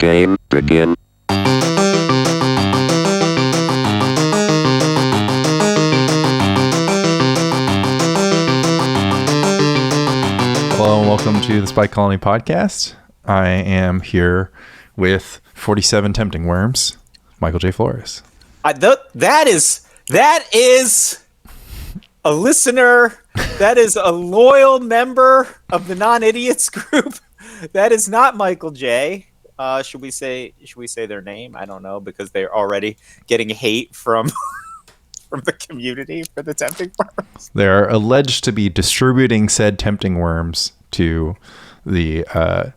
Game begin. Hello and welcome to the Spike Colony podcast. I am here with 47 Tempting Worms, Michael J. Flores. That is a listener. That is a loyal member of the Non-Idiots group. That is not Michael J. Should we say their name? I don't know, because they're already getting hate from the community for the Tempting Worms. They're alleged to be distributing said Tempting Worms to the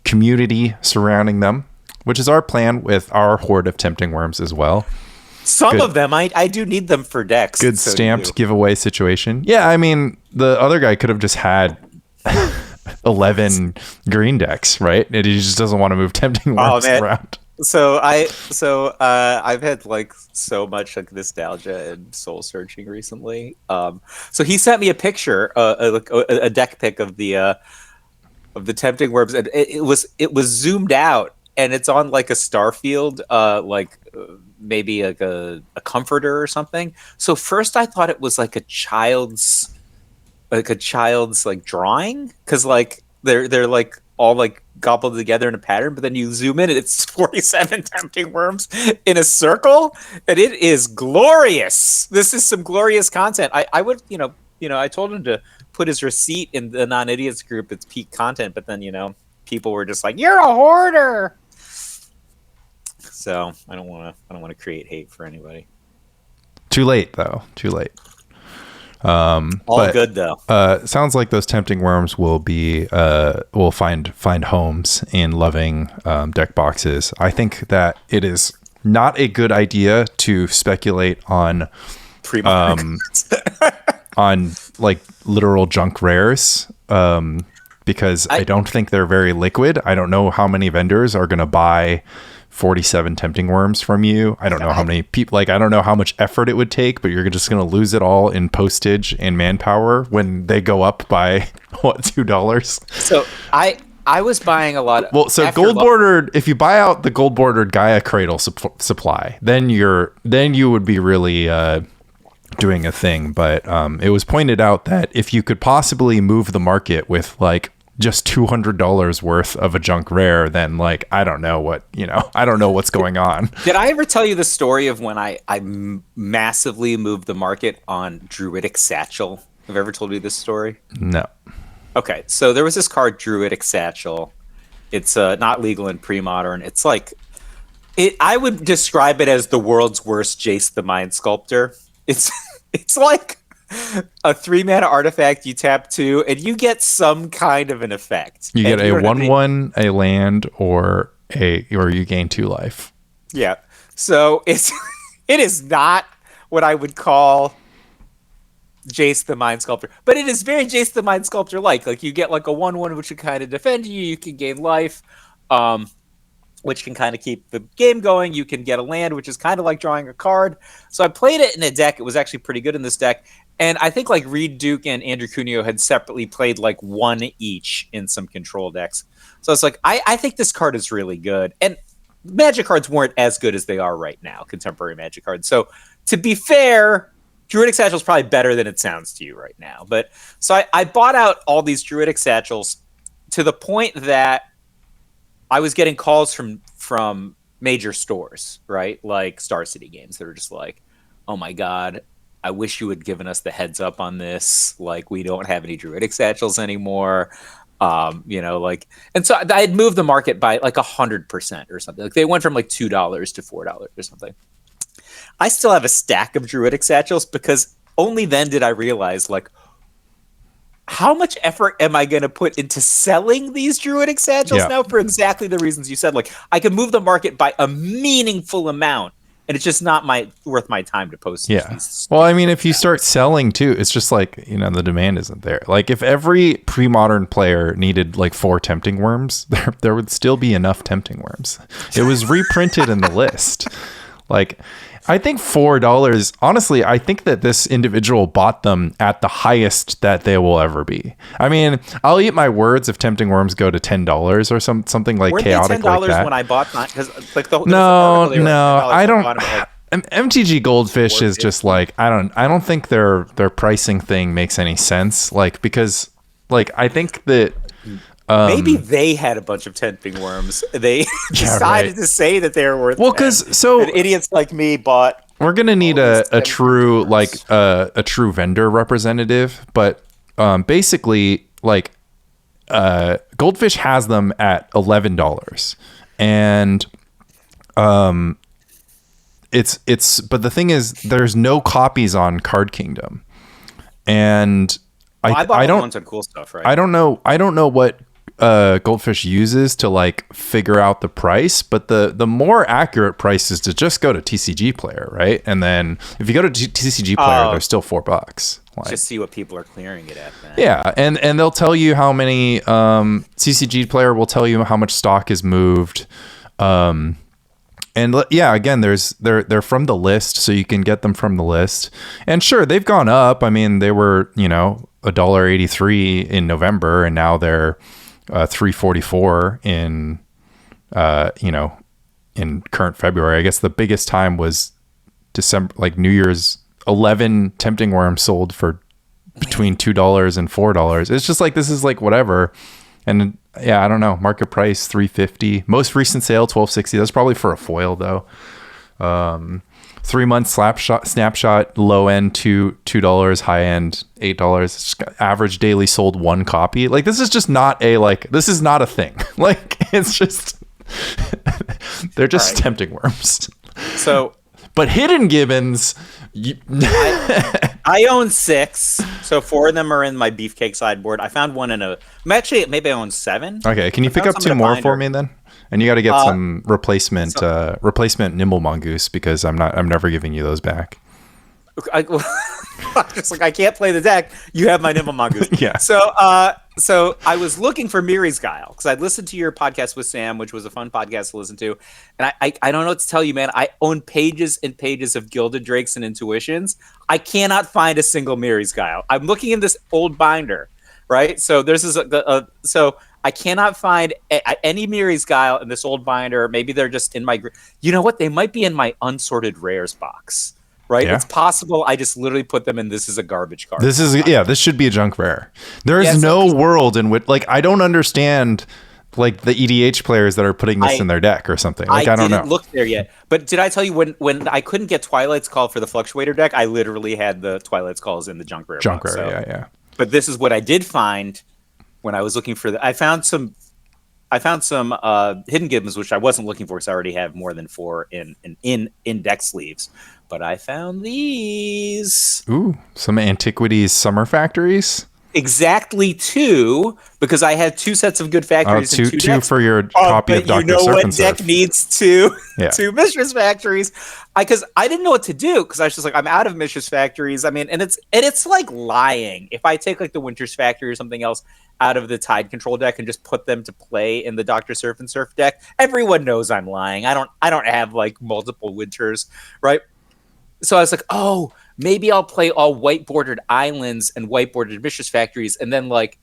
community surrounding them, which is our plan with our horde of Tempting Worms as well. Some of them, I do need them for decks. Good stamped giveaway situation. Yeah, I mean, the other guy could have just had 11 green decks, right? And he just doesn't want to move Tempting Worms around. So I've had like so much like nostalgia and soul searching recently. So he sent me a picture, a deck pic of the Tempting Worms, and it was zoomed out, and it's on like a Starfield, maybe like a comforter or something. So first I thought it was like a child's like drawing, because like they're like all like gobbled together in a pattern, but then you zoom in and it's 47 Tempting Worms in a circle, and it is glorious. This is some glorious content. I would, I told him to put his receipt in the Non-Idiots group. It's peak content, but then, people were just like, "You're a hoarder." So I don't want to create hate for anybody. Too late, though. Too late. But good though. Sounds like those Tempting Worms will find homes in loving deck boxes. I think that it is not a good idea to speculate on on like literal junk rares, because I don't think they're very liquid. I don't know how many vendors are going to buy 47 Tempting Worms from you. I don't know how many people, I don't know how much effort it would take, but you're just going to lose it all in postage and manpower when they go up by $2. So I was buying a lot of, gold bordered, if you buy out the gold bordered Gaia Cradle supply, then you would be really doing a thing. But it was pointed out that if you could possibly move the market with like just $200 worth of a junk rare, then I don't know what's going on. Did I ever tell you the story of when I massively moved the market on Druidic Satchel? Have I ever told you this story? No. Okay, so there was this card, Druidic Satchel. It's not legal in pre-modern. It's like, I would describe it as the world's worst Jace the Mind Sculptor. It's like a 3-mana artifact, you tap 2, and you get some kind of an effect. You get a 1/1, a land, or you gain 2 life. Yeah. So it is not what I would call Jace the Mind Sculptor, but it is very Jace the Mind Sculptor like. Like you get like a 1/1 which can kind of defend you. You can gain life, which can kind of keep the game going. You can get a land, which is kind of like drawing a card. So I played it in a deck. It was actually pretty good in this deck. And I think like Reed Duke and Andrew Cuneo had separately played like one each in some control decks. So it's like, I think this card is really good. And Magic cards weren't as good as they are right now, contemporary Magic cards. So to be fair, Druidic Satchel is probably better than it sounds to you right now. But so I bought out all these Druidic Satchels to the point that I was getting calls from major stores, right? Like Star City Games that are just like, "Oh my God, I wish you had given us the heads up on this. Like, we don't have any Druidic Satchels anymore." And so I had moved the market by like 100% or something. Like they went from like $2 to $4 or something. I still have a stack of Druidic Satchels because only then did I realize like, how much effort am I going to put into selling these Druidic Satchels now for exactly the reasons you said? Like I can move the market by a meaningful amount, and it's just not worth my time to post. Yeah. Well, I mean, if you start selling too, it's just like, the demand isn't there. Like if every pre-modern player needed like 4 Tempting Worms, there would still be enough Tempting Worms. It was reprinted in the list. Like, I think $4. Honestly, I think that this individual bought them at the highest that they will ever be. I mean, I'll eat my words if tempting worms go to $10 or something like Weren't chaotic they $10 like that. when I bought mine? Because like No, I don't. MTG Goldfish is just like I don't think their pricing thing makes any sense. Like because like I think that. Maybe they had a bunch of tempting worms. They decided to say that they were worth. Well, because so and idiots like me bought. We're gonna need a true like a true vendor representative, but basically like Goldfish has them at $11, and it's but the thing is there's no copies on Card Kingdom, and I bought ones on cool stuff, right? I don't know what Goldfish uses to like figure out the price, but the more accurate price is to just go to TCG Player, right? And then if you go to TCG Player, there's still $4. Like, just see what people are clearing it at. Man. Yeah, and they'll tell you how many TCG Player will tell you how much stock is moved. And yeah, again, they're from the list, so you can get them from the list. And sure, they've gone up. I mean, they were $1.83 in November, and now they're $3.44 in current February. I guess the biggest time was December, like New Year's. 11 tempting worms sold for between $2 and $4. It's just like this is like whatever. And yeah, I don't know. Market price $3.50. Most recent sale $12.60. That's probably for a foil though. 3 month snapshot. Low end $2. High end $8. Average daily sold 1 copy. Like this is just not this is not a thing. Like it's just they're just tempting worms. So, but hidden gibbons. I own 6, so 4 of them are in my beefcake sideboard. I found one in maybe I own 7. Okay, can you pick up 2 more for me then? And you got to get some replacement Nimble Mongoose because I'm never giving you those back. Just like I can't play the deck. You have my Nimble Mongoose. Yeah. So I was looking for Miri's Guile because I'd listened to your podcast with Sam, which was a fun podcast to listen to, and I don't know what to tell you, man. I own pages and pages of Gilded Drakes and Intuitions. I cannot find a single Miri's Guile. I'm looking in this old binder, right? So there's this so I cannot find any Miri's Guile in this old binder. Maybe they're just in my. You know what? They might be in my unsorted rares box. Right, yeah. It's possible. I just literally put them in. This is a garbage card. This should be a junk rare. There is no world in which, like, I don't understand, like the EDH players that are putting this in their deck or something. Like, I don't know. I didn't look there yet. But did I tell you when I couldn't get Twilight's Call for the Fluctuator deck? I literally had the Twilight's Calls in the junk rare. Yeah. But this is what I did find when I was looking for I found some hidden gibbons, which I wasn't looking for because I already have more than 4 in deck sleeves. But I found these. Ooh, some Antiquities Summer Factories. Exactly 2, because I had 2 sets of good factories. Two decks. For your copy of Dr. You know what deck needs 2? Yeah. 2 Mistress Factories. Because I didn't know what to do because I was just like, I'm out of Mistress Factories. I mean, and it's like lying. If I take like the Winter's Factory or something else out of the Tide Control deck and just put them to play in the Dr. Surf and Surf deck, everyone knows I'm lying. I don't have like multiple Winters, right? So I was like, oh, maybe I'll play all white bordered islands and white bordered Mistress Factories, and then like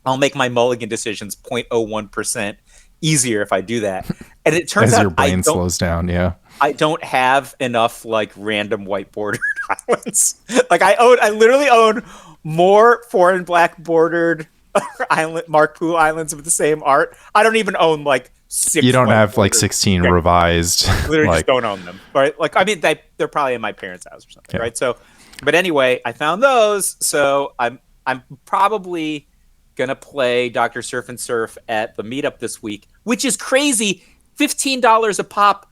I'll make my mulligan decisions 0.01% easier if I do that. And it turns out your brain slows down, yeah. I don't have enough like random white bordered islands. Like I literally own more foreign black bordered island Mark Poo islands with the same art. I don't even own like 6. You don't have like 16 revised. Literally just don't own them, right? Like I mean, they're probably in my parents' house or something, right? So, but anyway, I found those. So I'm probably gonna play Dr. Surf and Surf at the meetup this week, which is crazy. $15 a pop.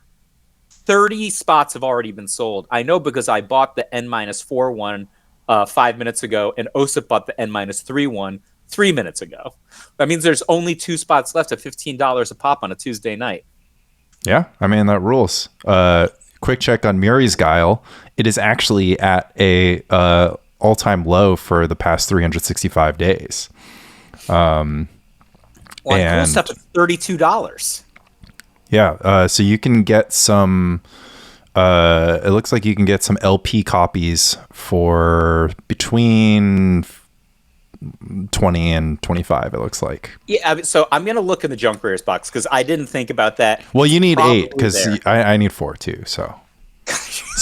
30 spots have already been sold. I know because I bought the N-4 one 5 minutes ago, and Osip bought the N-3 one 3 minutes ago. That means there's only 2 spots left at $15 a pop on a Tuesday night. Yeah, I mean, that rules. Quick check on Miri's Guile. It is actually at a all-time low for the past 365 days. And cool stuff at $32. Yeah, so you can get some It looks like you can get some LP copies for between 20 and 25, it looks like. Yeah, so I'm gonna look in the junk rares box because I didn't think about that. Well, you need Probably 8 because there. I need 4 too. So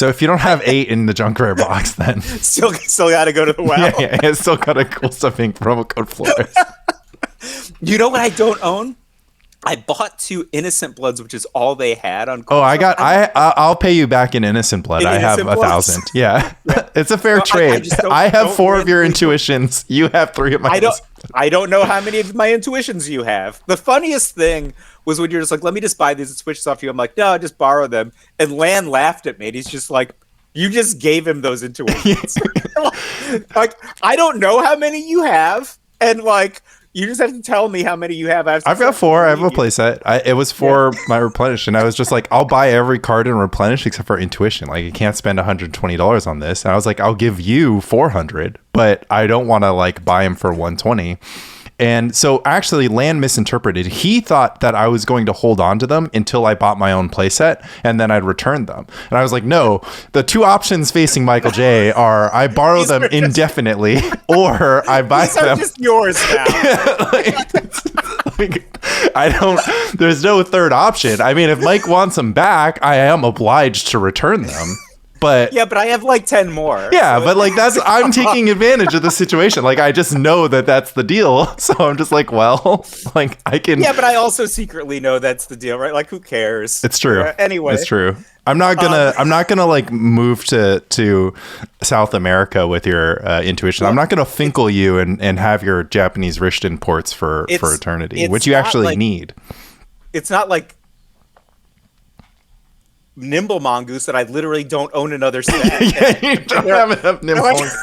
if you don't have 8 in the junk rare box, then Still got to go to the well. yeah, it's still got a cool stuffing promo code Flores. You know what I don't own? I bought 2 Innocent Bloods, which is all they had on. Oh, I'll pay you back in Innocent Blood. I have 1,000. Yeah, it's a fair trade. I have 4 of your intuitions. You have 3 of my. I don't know how many of my intuitions you have. The funniest thing was when you're just like, let me just buy these and switch this off you. I'm like, no, just borrow them. And Lan laughed at me. And he's just like, you just gave him those intuitions. Like, I don't know how many you have. And like, you just have to tell me how many you have. I've got 4. I have a playset. It was for my replenish, and I was just like, I'll buy every card and replenish except for intuition. Like, you can't spend $120 on this. And I was like, I'll give you 400, but I don't want to like buy them for 120. And so actually Lan misinterpreted. He thought that I was going to hold on to them until I bought my own playset and then I'd return them. And I was like, no, the 2 options facing Michael J are I borrow them indefinitely or I buy these them. Are just yours now. There's no third option. I mean, if Mike wants them back, I am obliged to return them. But yeah, but I have like 10 more. Yeah, so. But like I'm taking advantage of the situation. Like I just know that that's the deal. So I'm just like, well, like I can. Yeah, but I also secretly know that's the deal, right? Like who cares? It's true. Anyway, it's true. I'm not gonna like move to South America with your intuition. I'm not gonna Finkel you and have your Japanese Rishton ports for eternity, which you actually need. It's not like Nimble Mongoose that I literally don't own another set. Yeah, you don't have enough Nimble Mongoose.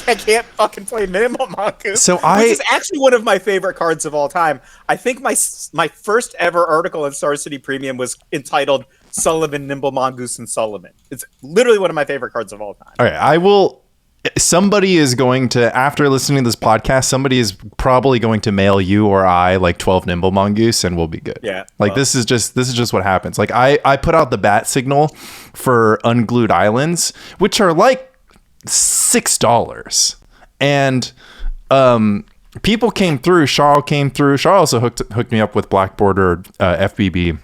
I can't fucking play Nimble Mongoose. So which is actually one of my favorite cards of all time. I think my first ever article in Star City Premium was entitled Sullivan, Nimble Mongoose, and Sullivan. It's literally one of my favorite cards of all time. Okay, somebody is going to, after listening to this podcast, somebody is probably going to mail you or I like 12 Nimble Mongoose and we'll be good. Yeah. Like this is just what happens. Like I put out the bat signal for Unglued Islands, which are like $6. And people came through. Charles came through. Charles also hooked me up with Black Border FBB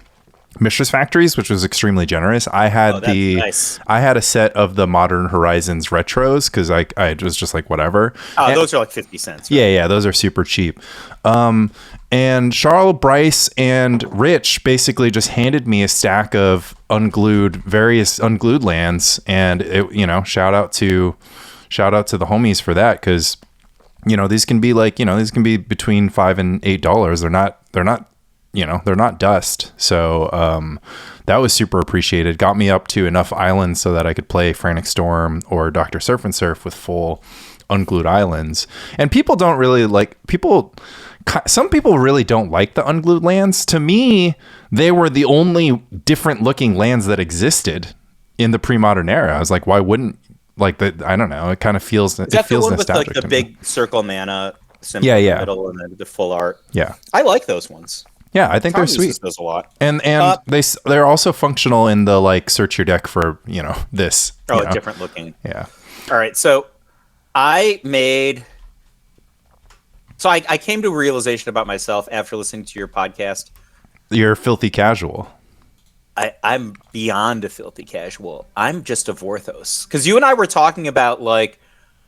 Mistress Factories, which was extremely generous. I had nice. I had a set of the Modern Horizons retros because I was just like whatever. Oh, those are like 50 cents. Right? Yeah, those are super cheap. And Charles, Bryce, and Rich basically just handed me a stack of various unglued lands, and it, shout out to the homies for that because these can be between $5 and $8. They're not dust. So that was super appreciated. Got me up to enough islands so that I could play Frantic Storm or Dr. Surf and Surf with full unglued islands. And people don't really some people really don't like the unglued lands. To me, they were the only different looking lands that existed in the pre-modern era. I was like, why wouldn't I don't know. It kind of feels nostalgic with like the big circle mana symbol in the middle and then the full art. Yeah. I like those ones. Yeah, I think they're sweet. Those a lot. And they're also functional in the like search your deck for, this. Different looking. Yeah. All right. So I came to a realization about myself after listening to your podcast. You're filthy casual. I'm beyond a filthy casual. I'm just a Vorthos. Because you and I were talking about like,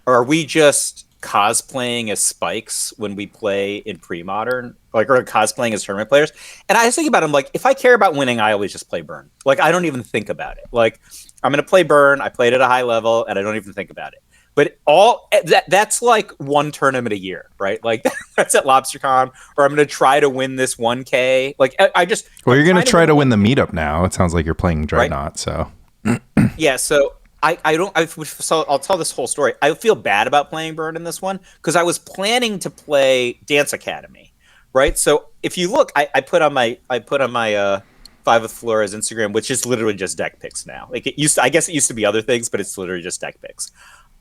are we just cosplaying as Spikes when we play in pre-modern, or cosplaying as tournament players? And I was thinking about it, I'm like, if I care about winning, I always just play Burn. Like, I don't even think about it. Like, I'm going to play Burn. I played at a high level and I don't even think about it. But that's like one tournament a year, right? Like that's at LobsterCon, or I'm going to try to win this 1K. Like you're going to try to win the meetup now. It sounds like you're playing Dreadnought. Right? So yeah. So so I'll tell this whole story. I feel bad about playing Burn in this one because I was planning to play Dance Academy, right? So if you look, I put on my Five with Flores Instagram, which is literally just deck picks now. Like I guess it used to be other things, but it's literally just deck picks.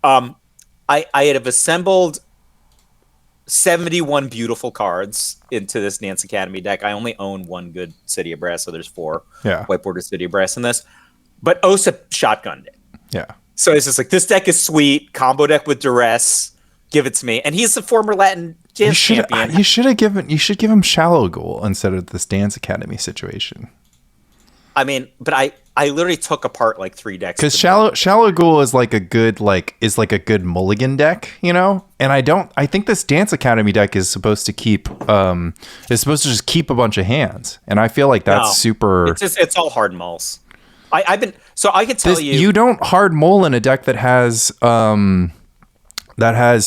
I have assembled 71 beautiful cards into this Dance Academy deck. I only own one good City of Brass, so there's 4 White Border City of Brass in this. but Osa shotgunned it. Yeah. So it's just like, this deck is sweet, combo deck with duress, give it to me. And he's a former Latin dance champion. You should give him Shallow Ghoul instead of this Dance Academy situation. I mean, but I literally took apart like 3 decks. Because Shallow Ghoul is like a good mulligan deck, you know? And I think this Dance Academy deck is supposed to just keep a bunch of hands. And I feel like that's super. It's all hard mulls. I can tell you don't hard mull in a deck that has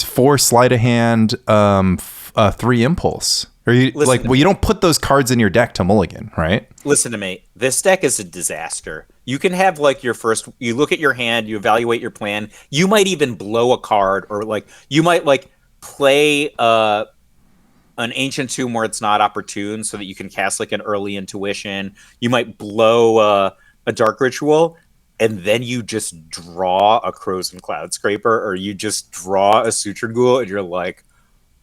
4 sleight of hand, 3 impulse. Or you you don't put those cards in your deck to mulligan, right? Listen to me. This deck is a disaster. You can have like you look at your hand, you evaluate your plan. You might even blow a card, or like you might like play an Ancient Tomb where it's not opportune so that you can cast like an early intuition. You might blow a Dark Ritual, and then you just draw a Crows and Cloud Scraper, or you just draw a Sutured Ghoul, and you're like,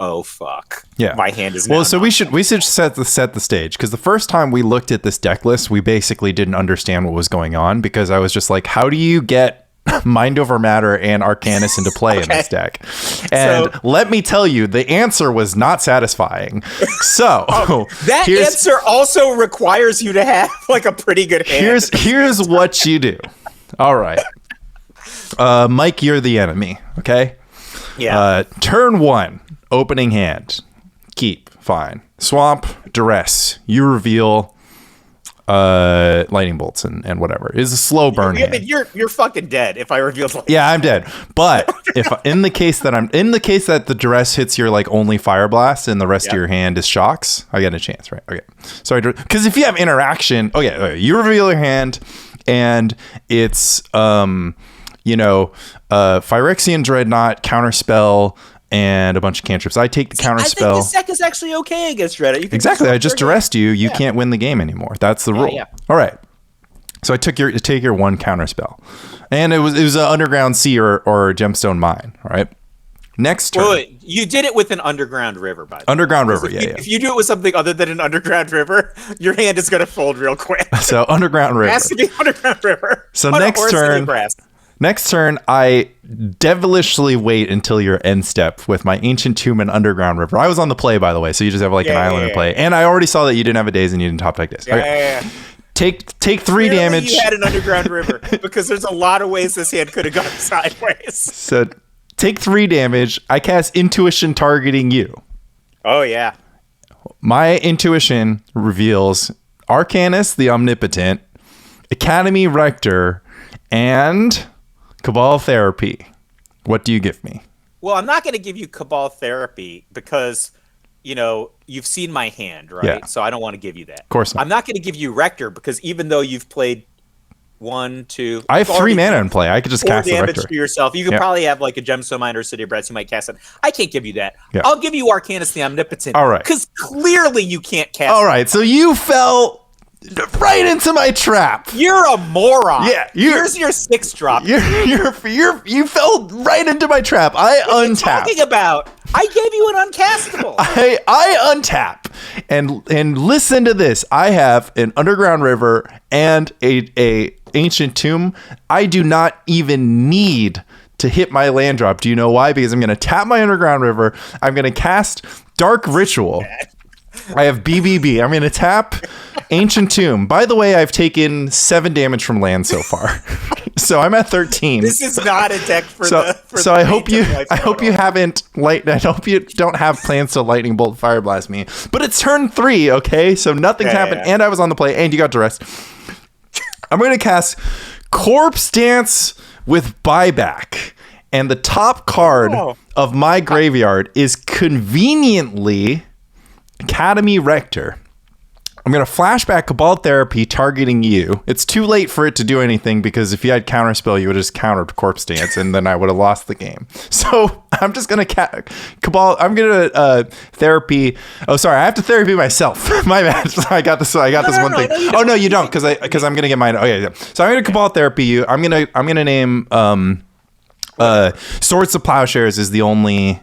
oh fuck! Yeah, my hand is. Well, so we should set the stage, because the first time we looked at this deck list, we basically didn't understand what was going on, because I was just like, how do you get Mind Over Matter and Arcanus into play in this deck? And let me tell you, the answer was not satisfying. So that answer also requires you to have like a pretty good hand. Here's what you do. All right, Mike, you're the enemy. Okay. Yeah. Turn 1. Opening hand, keep, fine. Swamp, duress. You reveal lightning bolts and whatever. It's a slow burn hand. You're fucking dead if I reveal lightning. Yeah, I'm dead. But if in the case that the duress hits your like only fire blast and the rest of your hand is shocks, I get a chance, right? Okay. So because if you have interaction, you reveal your hand and it's Phyrexian Dreadnought, counterspell, and a bunch of cantrips. I take the counter spell. I think this deck is actually okay against Reddit. Exactly. I just duressed you. You can't win the game anymore. That's the rule. Yeah. All right. So I take your 1 counter spell, and it was an Underground Sea or Gemstone Mine. All right. Next turn. Wait, you did it with an Underground River, by the way. Underground River, yeah. If you do it with something other than an Underground River, your hand is going to fold real quick. So Underground River. It has to be Underground River. So next turn, I devilishly wait until your end step with my Ancient Tomb and Underground River. I was on the play, by the way, so you just have like an island to play. And I already saw that you didn't have a daze and you didn't top deck this. Yeah. Take 3 damage. You had an Underground River, because there's a lot of ways this hand could have gone sideways. So take 3 damage. I cast Intuition targeting you. Oh, yeah. My Intuition reveals Arcanus the Omnipotent, Academy Rector, and Cabal Therapy. What do you give me? Well, I'm not going to give you Cabal Therapy because, you've seen my hand, right? Yeah. So I don't want to give you that. Of course not. I'm not going to give you Rector because even though you've played 1, 2... I have 3 mana in play. I could just cast the Rector. 4 damage to yourself. You could probably have like a Gemstone Mine or City of Breaths. You might cast it. I can't give you that. Yeah. I'll give you Arcanus the Omnipotent. All right. Because clearly you can't cast All right. So you fell right into my trap. You're a moron. Yeah, here's your 6 drop. You fell right into my trap. I untap. Talking about? I gave you an uncastable. I untap and listen to this. I have an Underground River and a Ancient Tomb. I do not even need to hit my land drop. Do you know why? Because I'm going to tap my Underground River. I'm going to cast Dark Ritual. I have BBB. I'm going to tap Ancient Tomb. By the way, I've taken 7 damage from land so far. So I'm at 13. This is not a deck for So I hope you haven't I hope you don't have plans to lightning bolt fire blast me. But it's turn 3, okay? So nothing's happened and I was on the play and you got duress. I'm going to cast Corpse Dance with Buyback. And the top card of my graveyard is conveniently Academy Rector. I'm going to flashback Cabal Therapy targeting you. It's too late for it to do anything because if you had Counterspell, you would have just countered Corpse Dance and then I would have lost the game. So I'm just going to Cabal. I'm going to Therapy. Oh, sorry. I have to Therapy myself. My bad. I got this one thing. Oh, no, you don't because I'm going to get mine. Oh, yeah. So I'm going to Cabal Therapy you. I'm going to name Swords to Plowshares is the only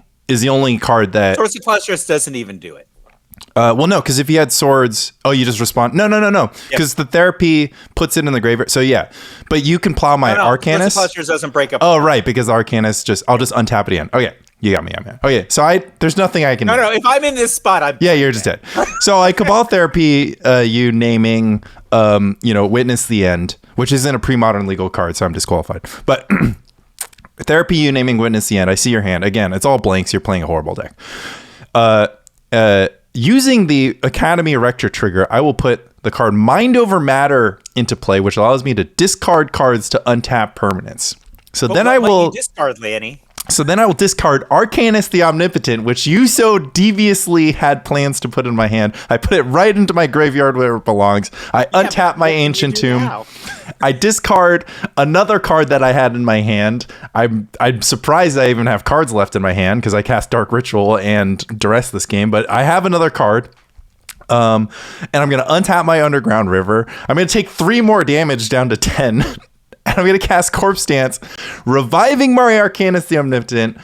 card that Swords to Plowshares doesn't even do it. Well, no, because if you had swords, you just respond. No, because the therapy puts it in the graveyard. So yeah, but you can plow my Arcanist. Clusters doesn't break up. Oh, right, because the Arcanist I'll just untap it again. Okay, you got me. Okay, so there's nothing I can. No. If I'm in this spot, you're just dead. So I Cabal Therapy, you naming, Witness the End, which isn't a pre-modern legal card, so I'm disqualified. But Therapy, you naming Witness the End. I see your hand again. It's all blanks. You're playing a horrible deck. Using the Academy Erector trigger, I will put the card Mind Over Matter into play, which allows me to discard cards to untap permanents. So then I will discard Lanny. So then I will discard Arcanist the Omnipotent, which you so deviously had plans to put in my hand. I put it right into my graveyard where it belongs. I untap my Ancient Tomb. I discard another card that I had in my hand. I'm surprised I even have cards left in my hand because I cast Dark Ritual and Duress this game, but I have another card. And I'm going to untap my Underground River. I'm going to take 3 more damage down to 10. And I'm going to cast Corpse Dance, reviving my Arcanist the Omnipotent,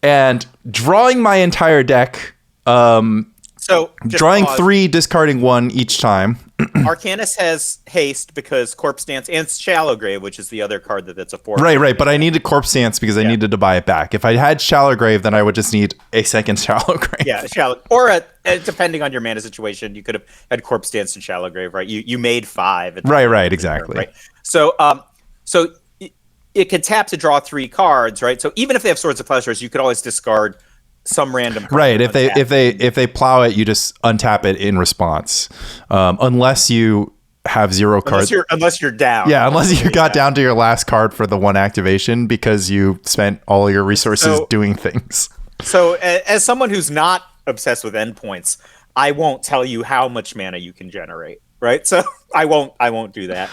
and drawing my entire deck. So drawing 3, discarding 1 each time. Arcanist has haste because Corpse Dance and Shallow Grave, which is the other card that's a 4. Right. But I needed Corpse Dance because I needed to buy it back. If I had Shallow Grave, then I would just need a second Shallow Grave. Yeah, Shallow. Or depending on your mana situation, you could have had Corpse Dance and Shallow Grave, right? You made 5. Right, exactly. Right. So it can tap to draw 3 cards, right? So even if they have Swords of Plowshares, you could always discard some random card. Right. If they plow it, you just untap it in response, unless you have 0 cards. Unless you're down. Yeah, unless you got down to your last card for the 1 activation because you spent all your resources doing things. So as someone who's not obsessed with endpoints, I won't tell you how much mana you can generate. Right, so I won't do that.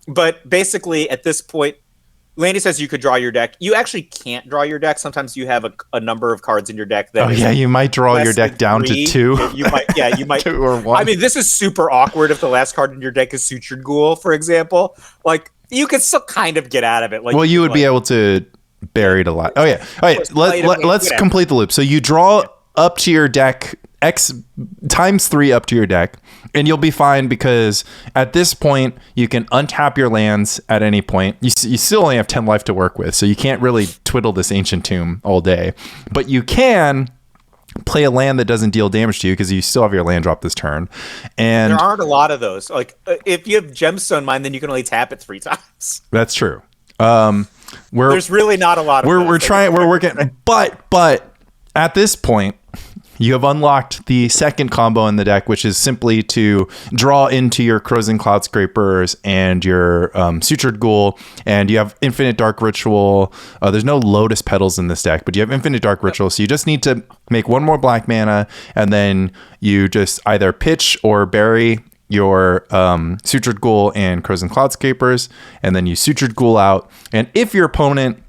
But basically, at this point, Lanny says you could draw your deck. You actually can't draw your deck. Sometimes you have a number of cards in your deck that. You might draw your deck down to 2. You might 2 or 1. I mean, this is super awkward if the last card in your deck is Sutured Ghoul, for example. Like you could still kind of get out of it. Like, well, you would be able to bury it a lot. Oh yeah, all right. Let's complete the loop. So you draw up to your deck. X times 3 up to your deck, and you'll be fine because at this point you can untap your lands at any point. You still only have 10 life to work with, so you can't really twiddle this Ancient Tomb all day, but you can play a land that doesn't deal damage to you because you still have your land drop this turn. And there aren't a lot of those. Like if you have Gemstone Mine, then you can only tap it 3 times. That's true. There's really not a lot of we're working, but at this point you have unlocked the second combo in the deck, which is simply to draw into your Crows and Cloud Scrapers and your Sutured Ghoul, and you have Infinite Dark Ritual. There's no Lotus Petals in this deck, but you have Infinite Dark Ritual, so you just need to make 1 more black mana, and then you just either pitch or bury your Sutured Ghoul and Crows and Cloud Scrapers, and then you Sutured Ghoul out, and if your opponent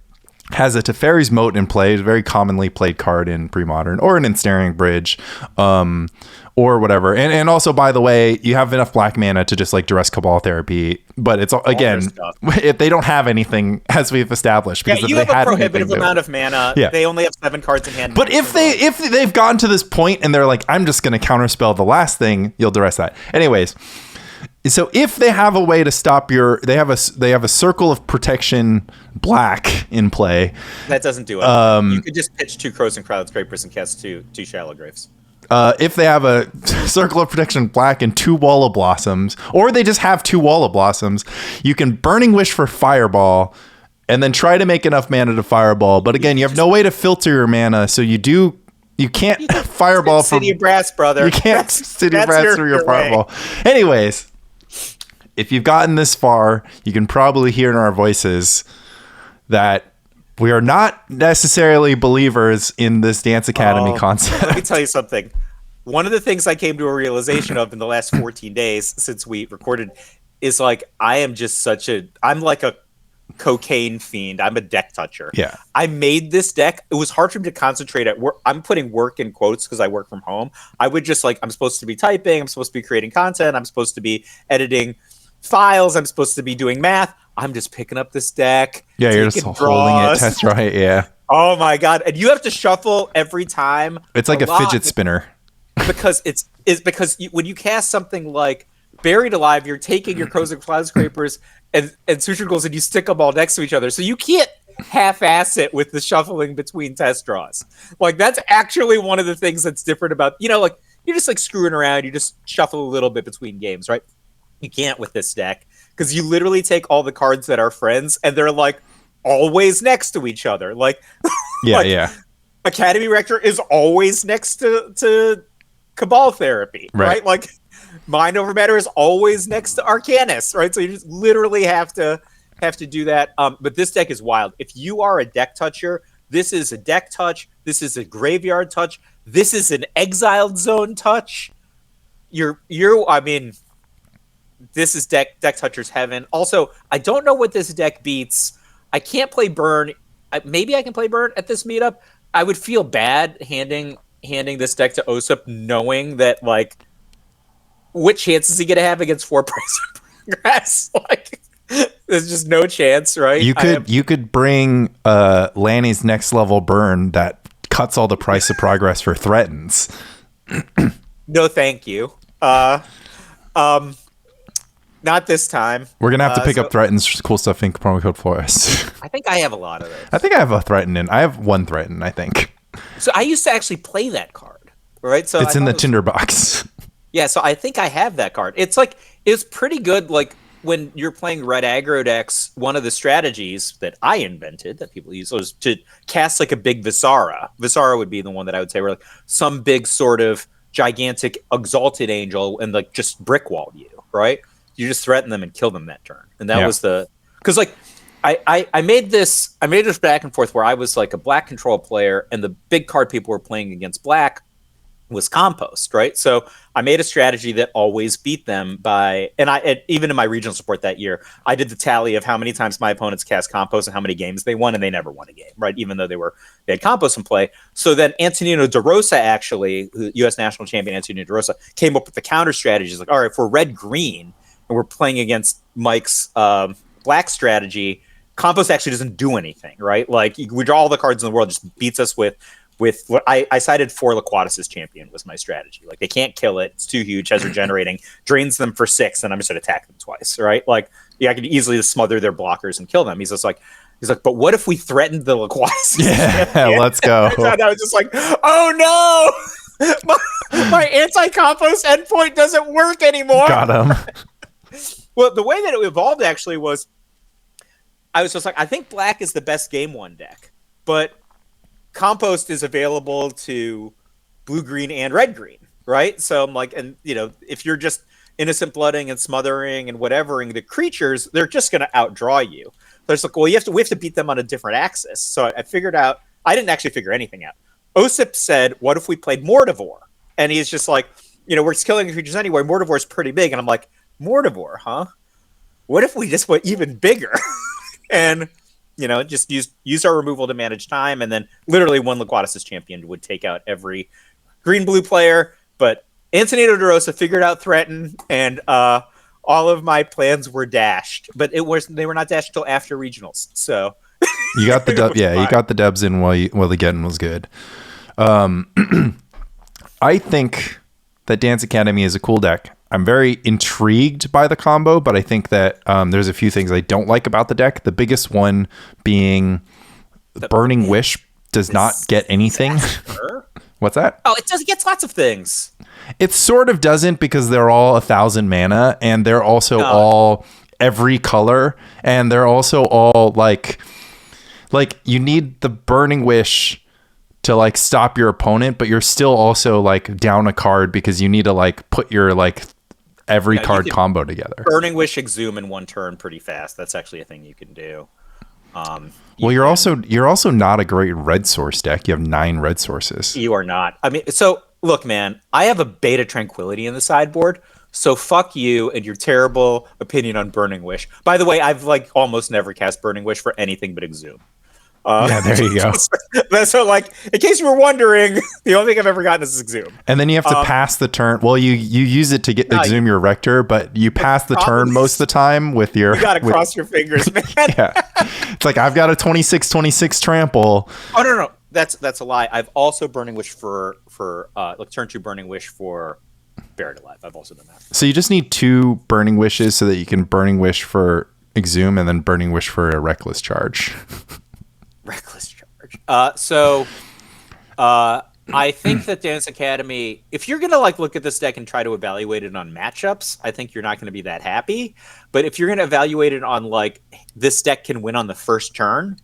has a Teferi's Moat in play, a very commonly played card in Pre-Modern, or an Ensnaring Bridge, or whatever. And also, by the way, you have enough black mana to just like Duress Cabal Therapy, but it's again, if they don't have anything, as we've established, because you have a prohibitive amount of mana. Yeah. They only have 7 cards in hand. But if they've gotten to this point and they're like, I'm just going to counterspell the last thing, you'll Duress that. Anyways. So if they have a way to stop they have a Circle of Protection black in play. That doesn't do it. You could just pitch 2 Crows and Cloud Scrapers and cast two Shallow Graves. If they have a Circle of Protection black and 2 Wall of Blossoms, or they just have 2 Wall of Blossoms, you can Burning Wish for Fireball, and then try to make enough mana to Fireball. But again, you have no way to filter your mana, so you can't Fireball from City of Brass, brother. You can't City of Brass through your Fireball. Anyways. If you've gotten this far, you can probably hear in our voices that we are not necessarily believers in this Dance Academy concept. Let me tell you something. One of the things I came to a realization of in the last 14 days since we recorded is like, I'm like a cocaine fiend. I'm a deck toucher. Yeah. I made this deck. It was hard for me to concentrate at work. I'm putting work in quotes because I work from home. I would just I'm supposed to be typing. I'm supposed to be creating content. I'm supposed to be editing files. I'm supposed to be doing math. I'm just picking up this deck. Yeah, you're just holding it. That's right. Yeah. Oh my God. And you have to shuffle every time. It's like a fidget spinner. because when you cast something like Buried Alive, you're taking your Crows and Skyscrapers and Sutragles and you stick them all next to each other. So you can't half-ass it with the shuffling between test draws. Like, that's actually one of the things that's different about, like, you're just like screwing around. You just shuffle a little bit between games, right? You can't with this deck because you literally take all the cards that are friends and they're like always next to each other. Like, yeah. Academy Rector is always next to Cabal Therapy, right? Like, Mind Over Matter is always next to Arcanus, right? So you just literally have to do that. But this deck is wild. If you are a deck toucher, this is a deck touch. This is a graveyard touch. This is an exiled zone touch. I mean, this is deck toucher's heaven. Also, I don't know what this deck beats. I can't play Burn. Maybe I can play Burn at this meetup. I would feel bad handing this deck to Osip, knowing that, like, what chance is he going to have against 4 Price of Progress? Like, there's just no chance, right? You could bring Lanny's next level Burn that cuts all the Price of Progress for threatens. No, thank you. Not this time. We're gonna have to pick up threatens. Cool stuff in promo code Forest. I think I have a lot of those. I think I have a threaten in. I have one threaten, I think. So I used to actually play that card, right? So it's in the tinderbox. Yeah, so I think I have that card. It's pretty good. Like, when you're playing red aggro decks, one of the strategies that I invented that people use was to cast like a big Visara. Visara would be the one that I would say were like some big sort of gigantic exalted angel and like just brick wall you, right? You just threaten them and kill them that turn. And that was because like I made this back and forth where I was like a black control player and the big card people were playing against black was Compost, right? So I made a strategy that always beat them even in my regional support that year, I did the tally of how many times my opponents cast Compost and how many games they won, and they never won a game, right? Even though they had Compost in play. So then Antonino DeRosa, actually, U.S. national champion Antonino DeRosa, came up with the counter strategies. Like, all right, if we're red-green and we're playing against Mike's black strategy, Compost actually doesn't do anything, right? Like, we draw all the cards in the world, just beats us with what I cited for Laquatus's champion was my strategy. Like, they can't kill it. It's too huge, has regenerating, drains them for 6, and I'm just going to attack them twice, right? Like, yeah, I could easily just smother their blockers and kill them. He's like, but what if we threatened the Laquatus? Yeah, let's go. I was just like, oh no! my anti-compost endpoint doesn't work anymore. Got him. Well, the way that it evolved actually was, I was just like, I think black is the best game 1 deck, but Compost is available to blue, green, and red, green, right? So I'm like, and if you're just innocent blooding and smothering and whatevering the creatures, they're just going to outdraw you. So it's like, well, we have to beat them on a different axis. So I figured out, I didn't actually figure anything out. Osip said, what if we played Mortivore? And he's just like, we're just killing creatures anyway. Mortivore is pretty big. And I'm like, Mortivore, huh? What if we just went even bigger? And just use our removal to manage time, and then literally one Laquatus's champion would take out every green-blue player. But Antonino DeRosa figured out threaten, and all of my plans were dashed. But they were not dashed until after regionals. So you got the dub, you got the dubs in while the getting was good. I think that Dance Academy is a cool deck. I'm very intrigued by the combo, but I think that there's a few things I don't like about the deck. The biggest one being the Burning Wish does not get anything. What's that? Oh, it gets lots of things. It sort of doesn't, because they're all 1,000 mana, and they're also all every color, and they're also all like you need the Burning Wish to like stop your opponent, but you're still also like down a card because you need to like put your like every card combo together. Burning Wish Exhume in 1 turn pretty fast. That's actually a thing you can do. You're also not a great red source deck. You have 9 red sources. You are not. I mean, so look, man, I have a Beta Tranquility in the sideboard. So fuck you and your terrible opinion on Burning Wish. By the way, I've like almost never cast Burning Wish for anything but Exhume. Yeah, there you go. So, like, in case you were wondering, the only thing I've ever gotten is Exhume. And then you have to pass the turn. Well, you use it to Exhume your Rector, but you pass the turn most of the time with your... You gotta cross your fingers, man. Yeah. It's like, I've got a 26/26 trample. Oh, no. That's a lie. I've also Burning Wish for like turn 2 Burning Wish for Buried Alive. I've also done that. So you just need 2 Burning Wishes so that you can Burning Wish for Exhume and then Burning Wish for a Reckless Charge. Reckless Charge. I think that Dance Academy, if you're gonna like look at this deck and try to evaluate it on matchups, I think you're not gonna be that happy. But if you're gonna evaluate it on like this deck can win on the first turn,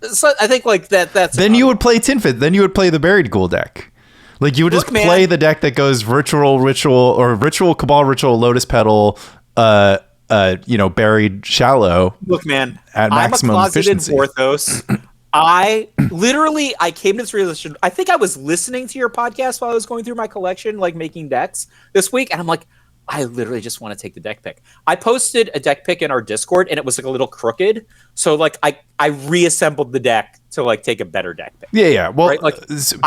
so I think like that's then you would play Tinfit. Then you would play the Buried Ghoul deck. Like you would just play the deck that goes Ritual or Ritual Cabal Ritual Lotus Petal, Buried Shallow. Look, man, at maximum efficiency. I'm a closeted Vorthos. I came to this realization. I think I was listening to your podcast while I was going through my collection, like making decks this week, and I'm like, I literally just want to take the deck pick. I posted a deck pick in our Discord, and it was like a little crooked. So like I reassembled the deck to like take a better deck pick. Yeah. Well, right? Like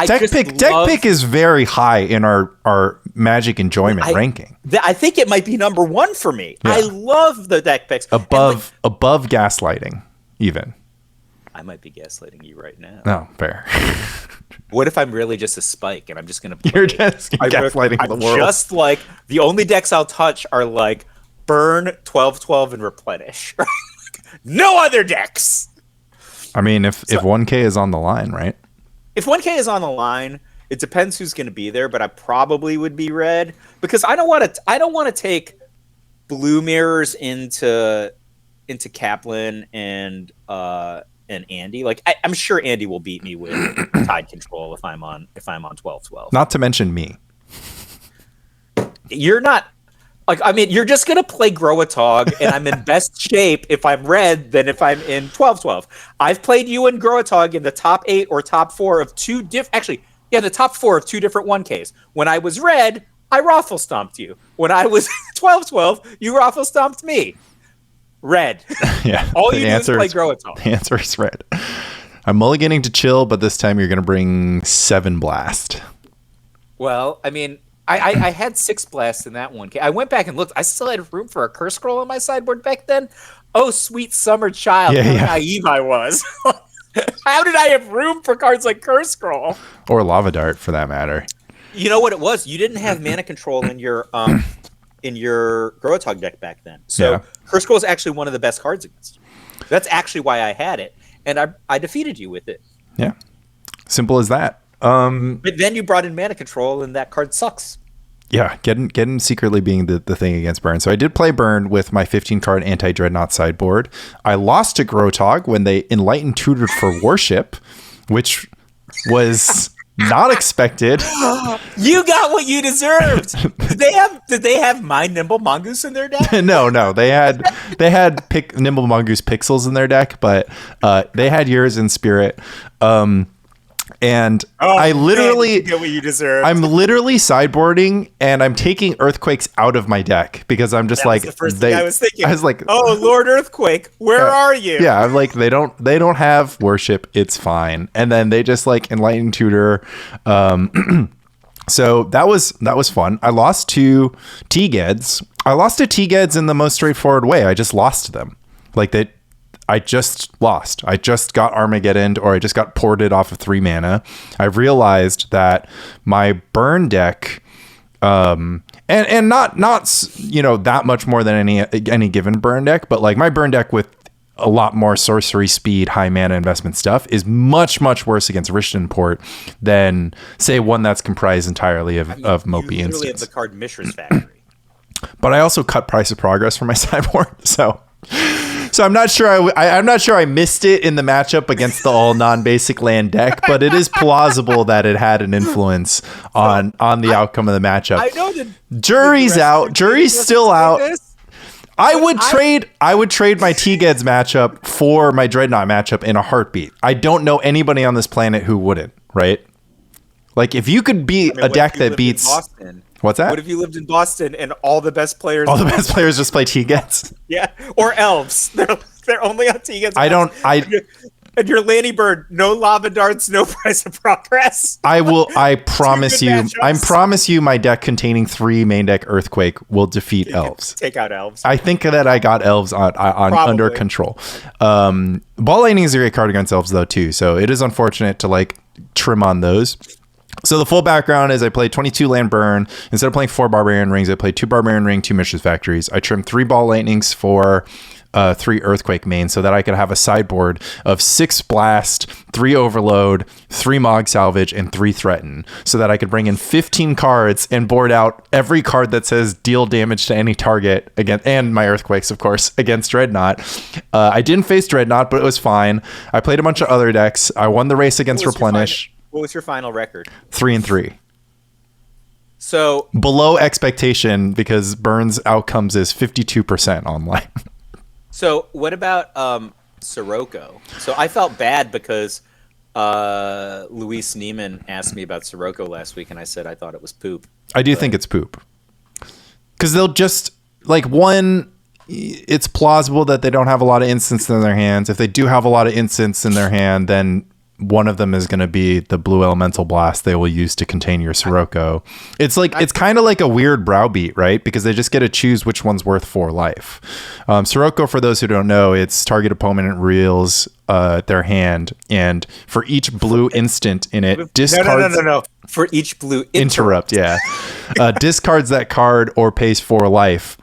deck pick is very high in our Magic enjoyment ranking. I think it might be number 1 for me. Yeah. I love the deck picks above gaslighting even. I might be gaslighting you right now. No, fair. What if I'm really just a spike and I'm just going to You're just gaslighting the world. Just like the only decks I'll touch are like burn, 12/12, and replenish. No other decks. I mean, if 1K is on the line, right? If 1K is on the line, it depends who's going to be there, but I probably would be red because I don't want to take blue mirrors into Kaplan and Andy. Like I'm sure Andy will beat me with Tide Control if I'm on 12/12. Not to mention me. You're not like, I mean, you're just gonna play Grow a Tog, and I'm in best shape if I'm red than if I'm in 12/12. I've played you and Grow a Tog in the top 8 or top 4 of the top 4 of 2 different 1Ks. When I was red, I raffle stomped you. When I was 12/12, you raffle stomped me. Red. Yeah. All you do is play Grow a Tog. The answer is red. I'm mulliganing to chill, but this time you're going to bring 7 blast. Well, I mean, I had 6 blasts in that one. I went back and looked. I still had room for a curse scroll on my sideboard back then. Oh, sweet summer child. How naive I was. How did I have room for cards like Curse Scroll? Or Lava Dart, for that matter. You know what it was? You didn't have mana control in your Growatog deck back then. So Curse Scroll is actually one of the best cards against you. That's actually why I had it. And I defeated you with it. Yeah. Simple as that. But then you brought in mana control, and that card sucks. Yeah, getting secretly being the thing against Burn. So I did play Burn with my 15-card anti-Dreadnought sideboard. I lost to Grotog when they Enlightened Tutored for Worship, which was not expected. You got what you deserved. Did they have my Nimble Mongoose in their deck? No. They had Nimble Mongoose Pixels in their deck, but they had yours in Spirit. And I literally get what you deserve. I'm literally sideboarding and I'm taking Earthquakes out of my deck because I'm just the first thing I was thinking. I was like, oh, Lord Earthquake, where are you? Yeah, I'm like, they don't have worship, it's fine. And then they just like Enlightened Tutor. So that was fun. I lost to T-Geds. I lost to T-Geds in the most straightforward way. I just lost them. Like that. I just lost. I just got Armageddon, or I just got ported off of 3 mana. I realized that my burn deck, and not that much more than any given burn deck, but like my burn deck with a lot more sorcery speed, high mana investment stuff is much worse against Rishton Port than say one that's comprised entirely of Mopey you instants. Literally have the card Mishra's Factory. But I also cut Price of Progress from my sideboard, so I'm not sure I'm not sure I missed it in the matchup against the all non-basic land deck, but it is plausible that it had an influence on the outcome of the matchup. I know jury's out. Jury's still out. I would trade my T-Geds matchup for my Dreadnought matchup in a heartbeat. I don't know anybody on this planet who wouldn't, right? Like if you could be a deck that beats Boston. What's that? What if you lived in Boston and all the best players just play T-Geds? Yeah, or elves. They're only on T-Geds. I And your Lanny Bird, no lava darts, no price of progress. I promise you. I promise you my deck containing 3 main deck Earthquake will defeat elves. Take out elves. I think that I got elves on under control. Ball Lightning is a great card against elves though too. So it is unfortunate to like trim on those. So the full background is I played 22 land burn. Instead of playing 4 barbarian rings, I played 2 barbarian ring, 2 Mishra's Factories. I trimmed 3 ball lightnings for 3 earthquake mains so that I could have a sideboard of 6 blast, 3 overload, 3 Mog Salvage, and 3 threaten, so that I could bring in 15 cards and board out every card that says deal damage to any target again, and my earthquakes, of course, against Dreadnought. I didn't face Dreadnought, but it was fine. I played a bunch of other decks. I won the race against Replenish. What was your final record? 3-3. So below expectation because Burns' outcomes is 52% online. So what about Sirocco? So I felt bad because Luis Neiman asked me about Sirocco last week, and I said I thought it was poop. I do think it's poop. Because they'll just, like, one, it's plausible that they don't have a lot of instants in their hands. If they do have a lot of instants in their hand, then one of them is going to be the blue elemental blast they will use to contain your Sirocco. It's like it's kind of like a weird browbeat, right? Because they just get to choose which one's worth 4 life. Sirocco, for those who don't know, it's target opponent reels their hand, and for each blue instant in it, discards. No. For each blue interrupt, yeah, discards that card or pays 4 life.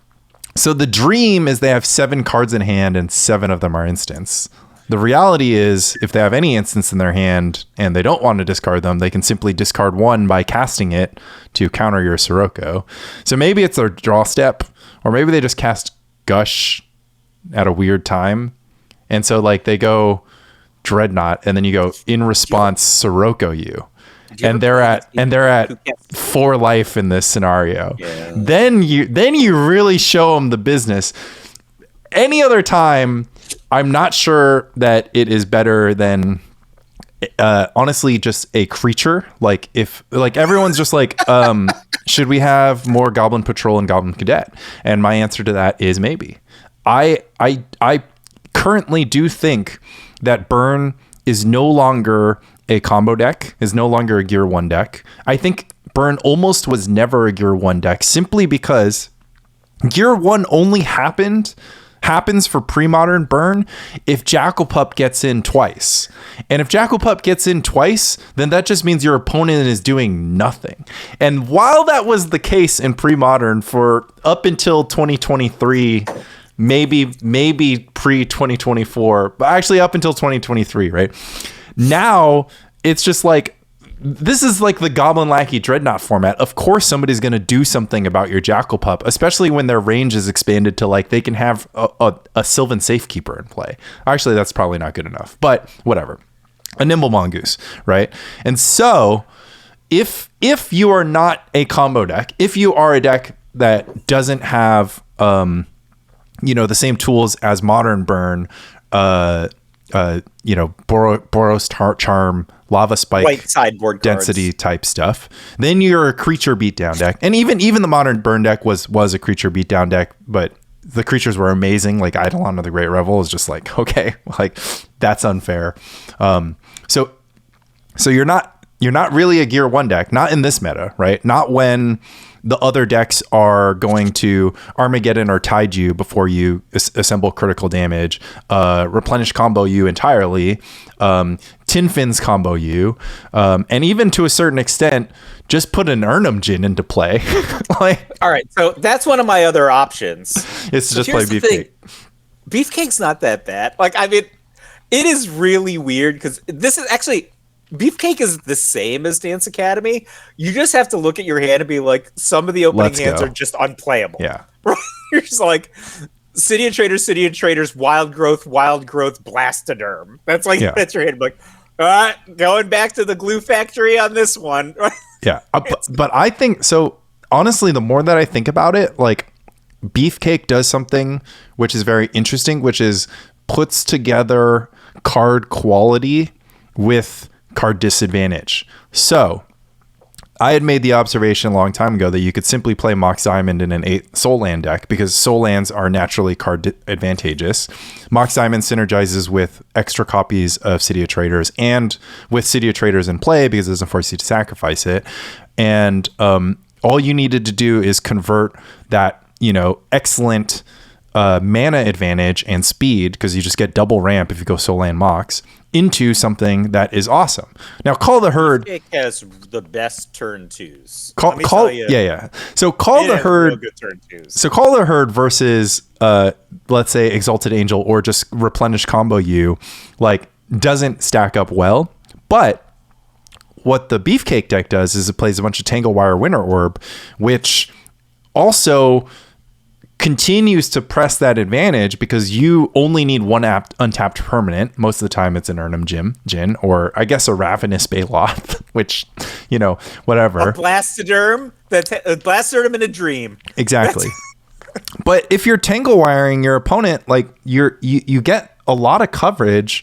So the dream is they have 7 cards in hand, and 7 of them are instants. The reality is, if they have any instants in their hand and they don't want to discard them, they can simply discard 1 by casting it to counter your Sirocco. So maybe it's their draw step, or maybe they just cast Gush at a weird time. And so like they go Dreadnought, and then you go in response Sirocco you. And they're at 4 life in this scenario. Yeah. Then you really show them the business. Any other time, I'm not sure that it is better than honestly just a creature. Like if like everyone's just like should we have more Goblin Patrol and Goblin Cadet? And my answer to that is maybe. I currently do think that Burn is no longer a combo deck, is no longer a Gear 1 deck. I think Burn almost was never a Gear 1 deck simply because Gear 1 only happens for pre-modern Burn if Jackal-Pup gets in twice. And if Jackal-Pup gets in twice, then that just means your opponent is doing nothing. And while that was the case in pre-modern for up until 2023, maybe pre-2024, but actually up until 2023, right? Now, it's just like, this is like the Goblin Lackey Dreadnought format. Of course, somebody's going to do something about your Jackal-Pup, especially when their range is expanded to like they can have a Sylvan Safekeeper in play. Actually, that's probably not good enough, but whatever. A Nimble Mongoose, right? And so, if you are not a combo deck, if you are a deck that doesn't have the same tools as modern Burn, Boros Charm, Lava Spike, white sideboard density cards type stuff, then you're a creature beatdown deck. And even the modern Burn deck was a creature beatdown deck, but the creatures were amazing. Like Eidolon of the Great Revel is just like, okay, like that's unfair. So you're not really a Gear 1 deck, not in this meta, right? Not when the other decks are going to Armageddon or Tide you before you assemble critical damage, replenish combo you entirely, Tin Fins combo you, and even to a certain extent, just put an Urnum Djinn into play. Like, all right, so that's one of my other options. It's to just play Beefcake. Beefcake's not that bad. Like, I mean, it is really weird because this is actually... Beefcake is the same as Dance Academy. You just have to look at your hand and be like, some of the opening hands are just unplayable. Yeah. You're just like, City of Traders, Wild Growth, Blastoderm. That's like, that's your hand. Like, going back to the glue factory on this one. Yeah. But I think, so honestly, the more that I think about it, like, Beefcake does something which is very interesting, which is puts together card quality with card disadvantage. So I had made the observation a long time ago that you could simply play Mox Diamond in an 8 Soul Land deck because Soul Lands are naturally card advantageous. Mox Diamond synergizes with extra copies of City of Traders and with City of Traders in play because it doesn't force you to sacrifice it. And all you needed to do is convert that, excellent mana advantage and speed, because you just get double ramp if you go Soul Land Mox, into something that is awesome. Now, Call the Herd... It has the best turn twos. So Call the Herd... So Call the Herd versus, let's say, Exalted Angel or just Replenish combo you, doesn't stack up well. But what the Beefcake deck does is it plays a bunch of Tanglewire Winter Orb, which also continues to press that advantage because you only need one untapped permanent. Most of the time it's an Urnum Jin, or I guess a Ravenous Baloth, which, whatever. A Blastoderm, Blastoderm in a dream. Exactly. But if you're tangle wiring your opponent, you get a lot of coverage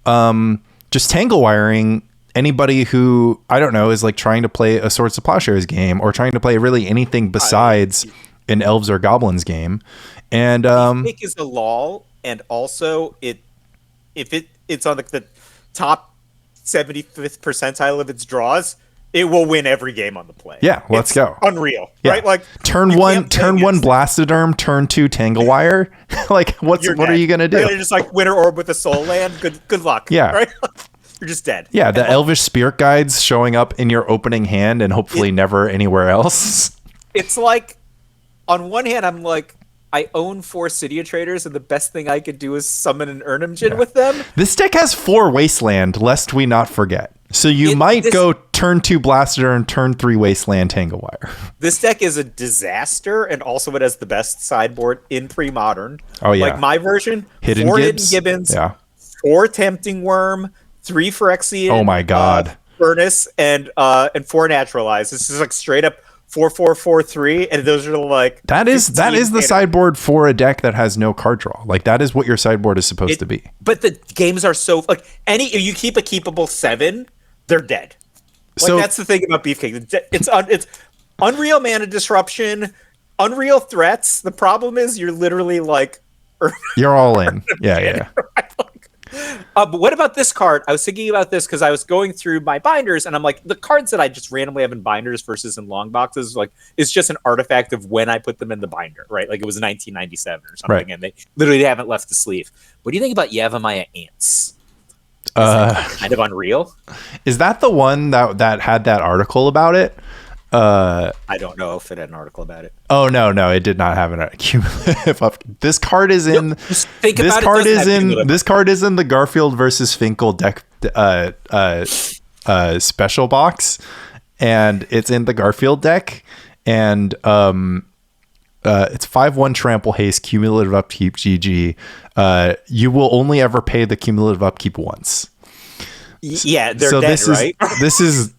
just tangle wiring anybody who, I don't know, is trying to play a Swords to Plowshares game or trying to play really anything besides an Elves or Goblins game. And Beefcake is a lol, and also if it's on the top 75th percentile of its draws, it will win every game on the play. Yeah, let's go. Unreal, yeah. right? Turn one Blastoderm, turn 2 Tanglewire. What are you gonna do? You're just Winter Orb with a Soul Land. Good luck. Yeah, right? You're just dead. Yeah, the Elvish Spirit Guides showing up in your opening hand and hopefully never anywhere else. It's on one hand, I'm I own 4 City of Traders, and the best thing I could do is summon an Urnum Jin with them. This deck has 4 Wasteland, lest we not forget. So you might go turn 2 Blaster and turn 3 Wasteland Tanglewire. This deck is a disaster, and also it has the best sideboard in pre-modern. Oh, yeah. My version, Hidden 4 Gibbs. Hidden Gibbons, yeah. 4 Tempting Worm, 3 Phyrexian. Oh, my God. Furnace, and 4 Naturalize. This is straight up 4-4-4-3, and those are that is the sideboard for a deck that has no card draw. That is what your sideboard is supposed to be. But the games are so if you keep a keepable 7, they're dead. So that's the thing about Beefcake. It's Unreal Mana Disruption, Unreal Threats. The problem is you're literally you're all in. Yeah. But what about this card? I was thinking about this because I was going through my binders, and I'm the cards that I just randomly have in binders versus in long boxes, it's just an artifact of when I put them in the binder, right? It was 1997 or something, right. And they literally haven't left the sleeve. What do you think about Yavimaya Ants? Kind of unreal. Is that the one that had that article about it? I don't know if it had an article about it. Oh no, it did not have an cumulative up. This card is in. This card is in the Garfield versus Finkel deck special box, and it's in the Garfield deck, and it's 5/1 Trample Haste cumulative upkeep GG. You will only ever pay the cumulative upkeep once. Yeah, they're dead, right? This is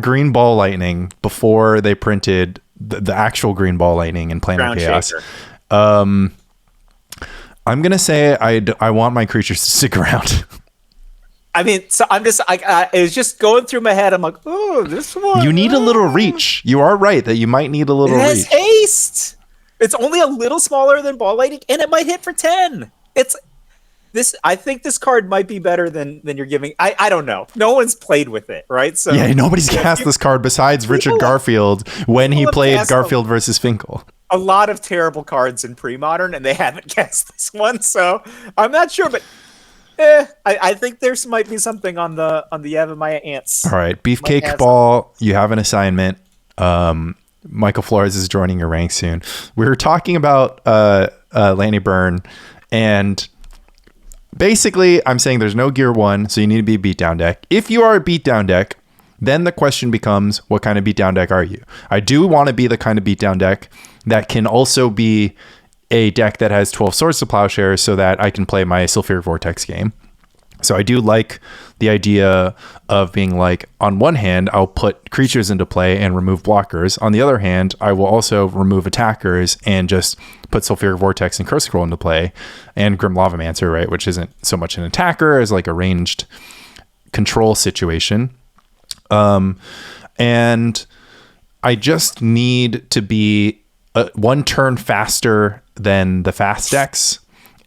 Green Ball Lightning before they printed the actual Green Ball Lightning in Planar Chaos. I'm gonna say I want my creatures to stick around. So I'm just it was just going through my head. I'm oh, this one. You need a little reach. You are right that you might need a little reach. It has haste. It's only a little smaller than Ball Lightning, and it might hit for 10. I think this card might be better than you're giving. I don't know. No one's played with it, right? So yeah, nobody's cast this card besides Richard Garfield when he played Garfield versus Finkel. A lot of terrible cards in pre-modern, and they haven't cast this one, so I'm not sure. But I think there's might be something on the Yavimaya Ants. All right, Beefcake Ball, you have an assignment. Michael Flores is joining your ranks soon. We were talking about Lanny Byrne, and basically, I'm saying there's no Gear 1, so you need to be a beatdown deck. If you are a beatdown deck, then the question becomes, what kind of beatdown deck are you? I do want to be the kind of beatdown deck that can also be a deck that has 12 Swords to Plowshares so that I can play my Sulfuric Vortex game. So I do like the idea of being on one hand, I'll put creatures into play and remove blockers. On the other hand, I will also remove attackers and just put Sulfuric Vortex and Curse Scroll into play, and Grim Lavamancer, right, which isn't so much an attacker as a ranged control situation. And I just need to be one turn faster than the fast decks.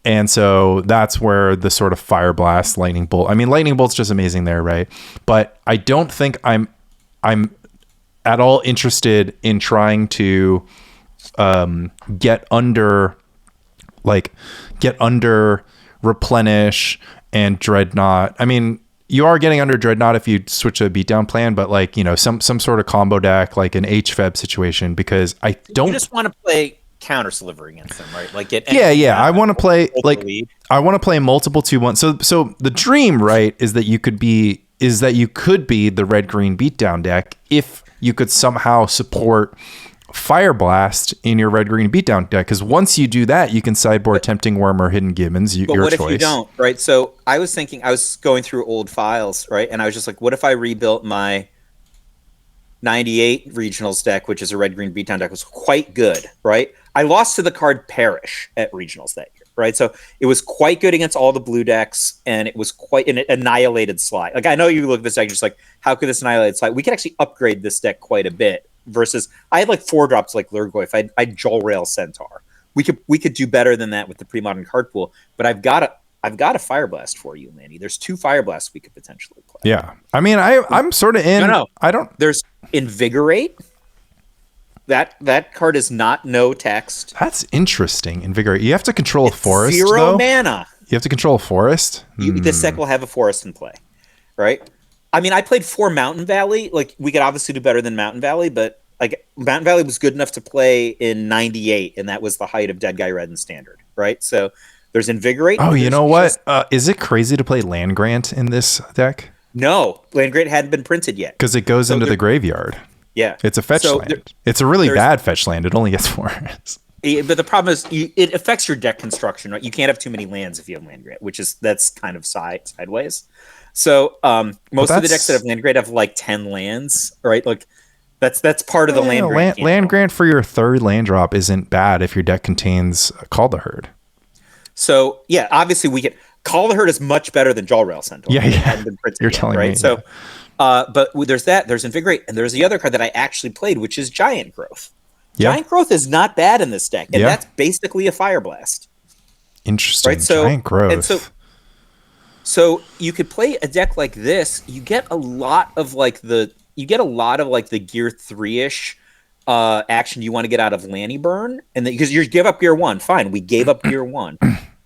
And so that's where the sort of Fire Blast, Lightning Bolt. I mean, Lightning Bolt's just amazing there, right? But I don't think I'm at all interested in trying to get under Replenish and Dreadnought. I mean, you are getting under Dreadnought if you switch a beatdown plan, but like, you know, some sort of combo deck, like an HFEB situation, because I don't. You just want to play counter sliver against them, right? Like I want to play I want to play multiple 2/1. So the dream, right, is that you could be the red green beatdown deck if you could somehow support Fire Blast in your red green beatdown deck, because once you do that, you can sideboard Tempting Worm or Hidden Gibbons. Your choice. But what if you don't, right? So I was going through old files, right, and I was just like, what if I rebuilt my 98 regionals deck, which is a red green beatdown deck, was quite good, right? I lost to the card Perish at regionals that year, right? So it was quite good against all the blue decks, and it was quite an annihilated slide. Like, I know you look at this deck, just like, how could this annihilate slide? We could actually upgrade this deck quite a bit. Versus, I had like 4-drops like Lurgoyf. I had Joel Rail Centaur. We could do better than that with the pre-modern card pool. But I've got a Fire Blast for you, Lanny. There's 2 Fire Blasts we could potentially play. Yeah, I mean, I'm sort of in. No, I don't. There's Invigorate. That card is not no text. That's interesting. Invigorate. You have to control a forest. 0 mana. You have to control a forest. This deck will have a forest in play, right? I mean, I played 4 Mountain Valley. Like, we could obviously do better than Mountain Valley, but like Mountain Valley was good enough to play in 98, and that was the height of Dead Guy Red and Standard, right? So there's Invigorate. Oh, you know what? Is it crazy to play Land Grant in this deck? No, Land Grant hadn't been printed yet. Because it goes into the graveyard. Yeah. It's a fetch land. It's a really bad fetch land. It only gets 4. But the problem is it affects your deck construction, right? You can't have too many lands if you have Land Grant, that's kind of sideways. So most of the decks that have Land Grant have like 10 lands, right? Like that's part of the Land Grant. Land Grant for your 3rd land drop isn't bad if your deck contains Call the Herd. So yeah, obviously we get Call the Herd is much better than Joel Rail Centaur. Yeah. You're telling me, right? So, but there's that. There's Invigorate, and there's the other card that I actually played, which is Giant Growth. Yeah. Giant Growth is not bad in this deck, and that's basically a Fire Blast. Interesting. Right? So, Giant Growth. And so you could play a deck like this. You get a lot of like the Gear 3-ish action you want to get out of Lanny Burn, and because you give up Gear 1. Fine, we gave up Gear 1.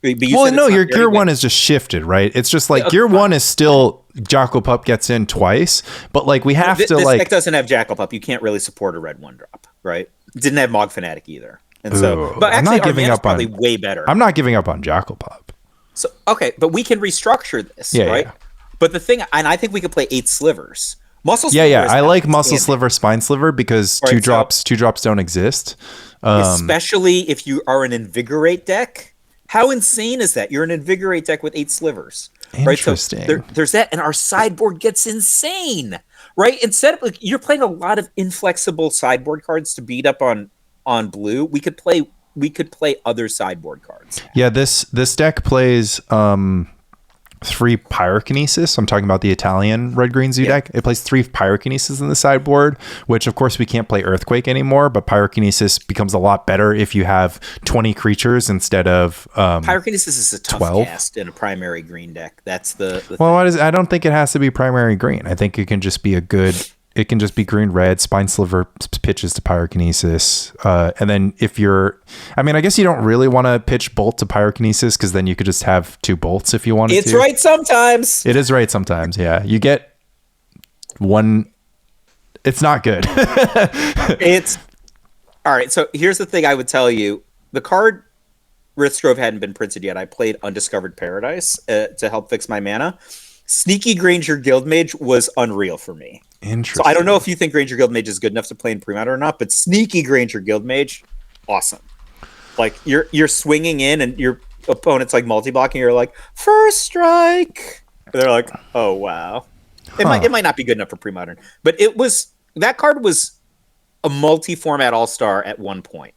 Well, no, your Gear 1 is just shifted, right? It's just like Gear 1 is still Jackal Pup gets in twice, but like we have to this like. This deck doesn't have Jackal Pup. You can't really support a red 1-drop, right? Didn't have Mog Fanatic either, and so. But actually, I'm not giving up probably way better. I'm not giving up on Jackal Pup. So okay, but we can restructure this, right? Yeah. But the thing, and I think we could play 8 slivers. Muscle Sliver. Yeah. I like Muscle Sliver, Spine Sliver because 2 drops don't exist. Especially if you are an Invigorate deck. How insane is that? You're an Invigorate deck with 8 slivers. Interesting. Right? So there's that, and our sideboard gets insane, right? Instead of like you're playing a lot of inflexible sideboard cards to beat up on blue, we could play other sideboard cards. Yeah, this deck plays 3 Pyrokinesis. I'm talking about the Italian red-green zoo deck. It plays 3 Pyrokinesis in the sideboard, which of course we can't play Earthquake anymore, but Pyrokinesis becomes a lot better if you have 20 creatures instead of Pyrokinesis is a tough 12. cast in a primary green deck. That's the well, I don't think it has to be primary green. I think it can just be it can just be green-red. Spine Sliver pitches to Pyrokinesis. And then I guess you don't really want to pitch Bolt to Pyrokinesis because then you could just have 2 bolts if you wanted to. It's right sometimes. It is right sometimes, yeah. You get 1. It's not good. It's... All right, so here's the thing I would tell you. The card Riftgrove hadn't been printed yet. I played Undiscovered Paradise to help fix my mana. Sneaky Granger Guildmage was unreal for me. Interesting. So I don't know if you think Granger Guildmage is good enough to play in pre-modern or not, but Sneaky Granger Guildmage, awesome. Like you're swinging in and your opponent's like multi-blocking. You're like first strike. And they're like, oh wow. It might not be good enough for pre-modern, but that card was a multi-format all-star at one point.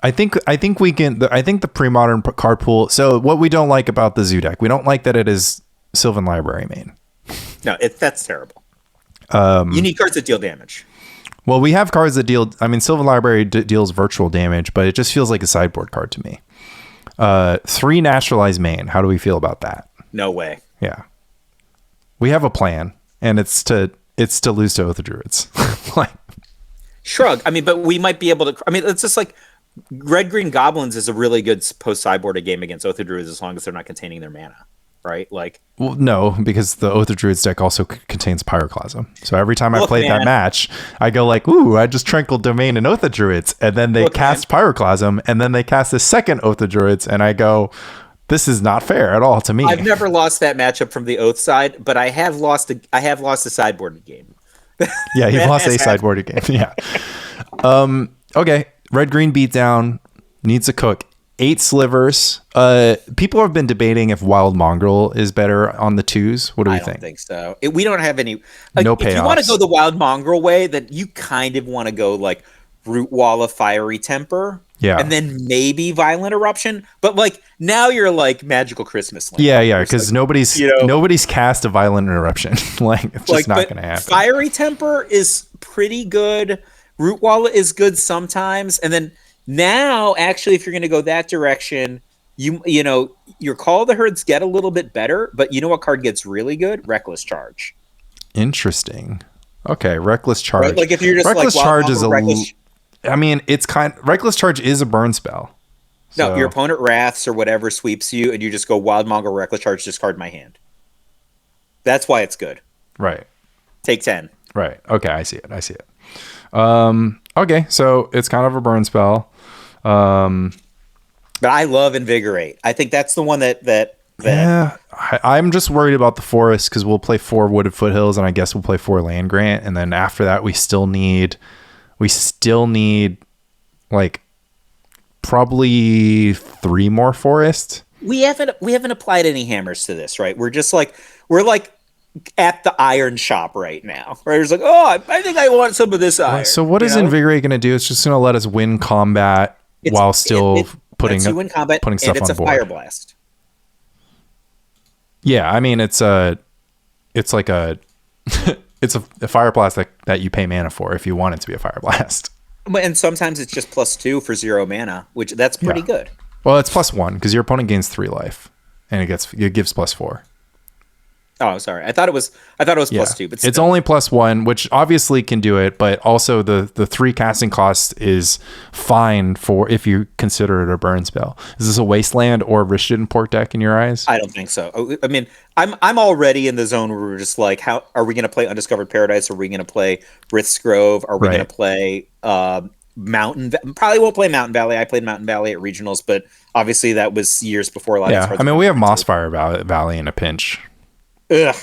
I think the pre-modern card pool. So what we don't like about the zoo deck, we don't like that it is Sylvan Library main. No, that's terrible. You need cards that deal damage. Well, we have cards that deal. I mean, Sylvan Library deals virtual damage, but it just feels like a sideboard card to me. 3 Naturalized Main. How do we feel about that? No way. Yeah, we have a plan, and it's to lose to Oath of Druids. Like, shrug. I mean, but we might be able to. I mean, it's just like Red Green Goblins is a really good post sideboarded game against Oath of Druids as long as they're not containing their mana, right? Like, well, no, because the Oath of Druids deck also contains Pyroclasm. So every time I played that match, I go like, "Ooh, I just Tranquil Domain and Oath of Druids," and then they cast Pyroclasm, and then they cast a second Oath of Druids, and I go, "This is not fair at all to me." I've never lost that matchup from the Oath side, but I have lost a sideboarded game. Yeah, he lost a sideboarded game. Yeah. Okay. Red Green Beatdown needs a cook. 8 slivers. People have been debating if Wild Mongrel is better on the 2s. What do we think? I don't think so. We don't have any. Like, no payoffs. If you want to go the Wild Mongrel way, then you kind of want to go like Root Wall of Fiery Temper. Yeah. And then maybe Violent Eruption. But like now you're like Magical Christmas Land. Yeah, because like, nobody's cast a Violent Eruption. Like it's just not going to happen. Fiery Temper is pretty good. Root Wall is good sometimes. And then now, actually, if you're going to go that direction, you know, your Call of the Herds get a little bit better, but you know what card gets really good? Reckless Charge. Interesting. Okay, Reckless Charge. Right? Like if you're just Reckless like, Charge is I mean, it's Reckless Charge is a burn spell. So. No, your opponent wraths or whatever sweeps you, and you just go Wild Mongrel, Reckless Charge, discard my hand. That's why it's good. Right. Take 10. Right. Okay, I see it. Okay, so it's kind of a burn spell. But I love Invigorate. I think that's the one that yeah, I'm just worried about the forest because we'll play 4 Wooded Foothills, and I guess we'll play 4 Land Grant, and then after that we still need like probably 3 more forest. We haven't applied any hammers to this, right? We're like at the iron shop right now. Right? It's like, oh, I think I want some of this iron. So what is Invigorate going to do? It's just going to let us win combat while still putting stuff on board. It's a Fire Blast. Yeah, I mean it's like a it's a Fire Blast that you pay mana for if you want it to be a Fire Blast. And sometimes it's just +2 for 0 mana, which that's pretty good. Well, it's +1 because your opponent gains 3 life, and it gives +4. Oh, sorry. I thought it was +2, but still. It's only +1, which obviously can do it, but also the 3 casting cost is fine for if you consider it a burn spell. Is this a Wasteland or Rishton Port deck in your eyes? I don't think so. I mean, I'm already in the zone where we're just like, how are we going to play Undiscovered Paradise? Are we going to play Rith's Grove? Are we going to play Mountain? Probably won't play Mountain Valley. I played Mountain Valley at regionals, but obviously that was years before a lot of cards. I mean, we have Mossfire Valley in a pinch. Ugh.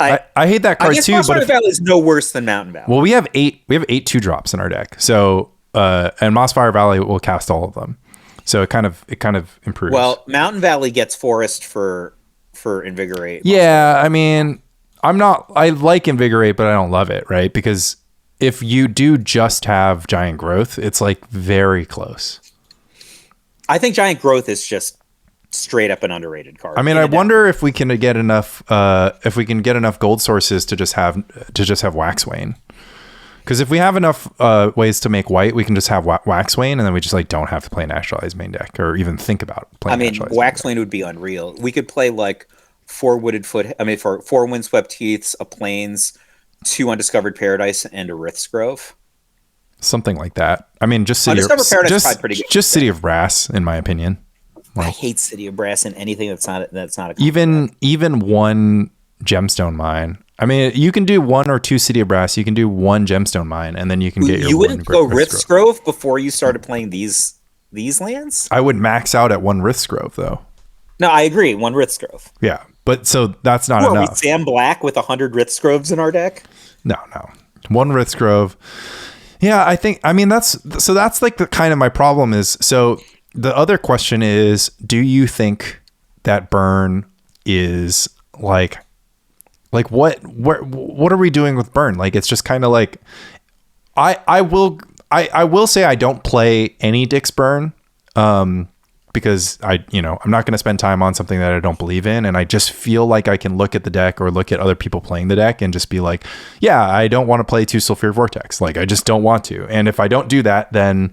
I hate that card too. But Valley is no worse than Mountain Valley. Well, we have 8 2-drops in our deck. So and Mossfire Valley will cast all of them. So it kind of improves. Well, Mountain Valley gets Forest for Invigorate. Yeah, I mean, I like Invigorate, but I don't love it, right? Because if you do just have Giant Growth, it's like very close. I think Giant Growth is just straight up an underrated card. I mean, I wonder if we can get enough gold sources to just have Waxwane. Because if we have enough ways to make white, we can just have Waxwane, and then we just like don't have to play Naturalized Main deck or even think about playing. I mean, Waxwane would be unreal. We could play like 4 Windswept Heaths, a Plains, 2 Undiscovered Paradise, and a Rith's Grove. Something like that. I mean, just City of Brass, in my opinion. I hate City of Brass and anything that's not a even 1 Gemstone Mine. I mean, you can do 1 or 2 City of Brass. You can do 1 Gemstone Mine, and then you can get your. You wouldn't go Rith's Grove before you started playing these lands. I would max out at 1 Rith's Grove, though. No, I agree. 1 Rith's Grove. Yeah, but so that's not enough. Are we Sam Black with 100 Rith's Groves in our deck? No. 1 Rith's Grove. Yeah, I mean that's like the kind of my problem is so. The other question is, do you think that burn is like what are we doing with burn? Like, it's just kind of like, I will say I don't play any Dick's burn. because I'm not going to spend time on something that I don't believe in. And I just feel like I can look at the deck or look at other people playing the deck and just be like, yeah, I don't want to play 2 Sulfur Vortex. Like, I just don't want to. And if I don't do that, then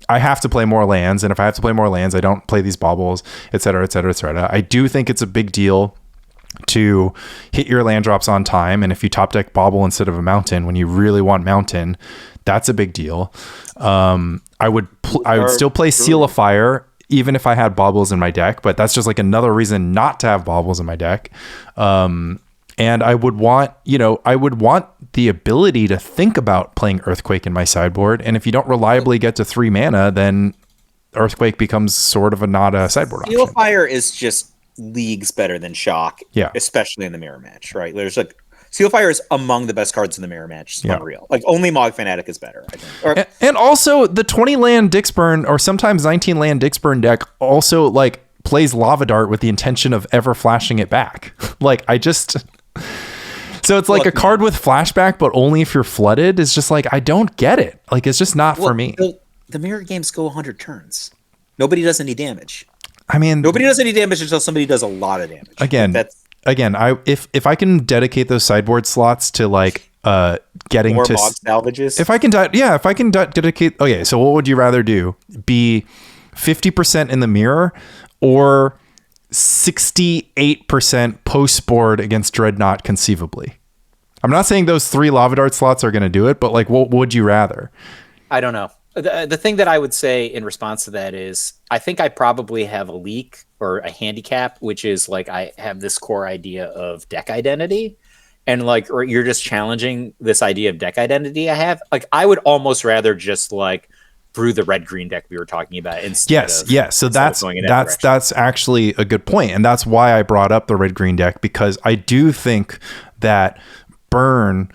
I have to play more lands. And if I have to play more lands, I don't play these baubles, et cetera, et cetera, et cetera. I do think it's a big deal to hit your land drops on time. And if you top deck bauble instead of a mountain, when you really want mountain, that's a big deal. I would still play Seal of Fire even if I had baubles in my deck, but that's just like another reason not to have baubles in my deck. And I would want the ability to think about playing Earthquake in my sideboard. And if you don't reliably get to 3 mana, then Earthquake becomes sort of not a sideboard option. Seal of Fire is just leagues better than Shock, yeah, especially in the mirror match, right? There's like Seal of Fire is among the best cards in the mirror match. It's unreal. Like, only Mog Fanatic is better, I think. And also the 20 land Dixburn or sometimes 19 land Dixburn deck also like plays Lava Dart with the intention of ever flashing it back. Like, so it's like a card with flashback, but only if you're flooded. Is just like, I don't get it. Like, it's just not for me. The mirror games go 100 turns. Nobody does any damage. I mean, nobody does any damage until somebody does a lot of damage. Again, if I can dedicate those sideboard slots to like getting more to Mog salvages. If I can dedicate. Okay, so what would you rather do? Be 50% in the mirror or 68% post board against Dreadnought conceivably? I'm not saying those 3 Lava Dart slots are going to do it, but like, what would you rather? I don't know. The thing that I would say in response to that is, I think I probably have a leak or a handicap, which is like, I have this core idea of deck identity, and like, or you're just challenging this idea of deck identity I have. Like, I would almost rather just like brew the red-green deck we were talking about instead. Yes. So that's actually a good point, and that's why I brought up the red-green deck, because I do think that Burn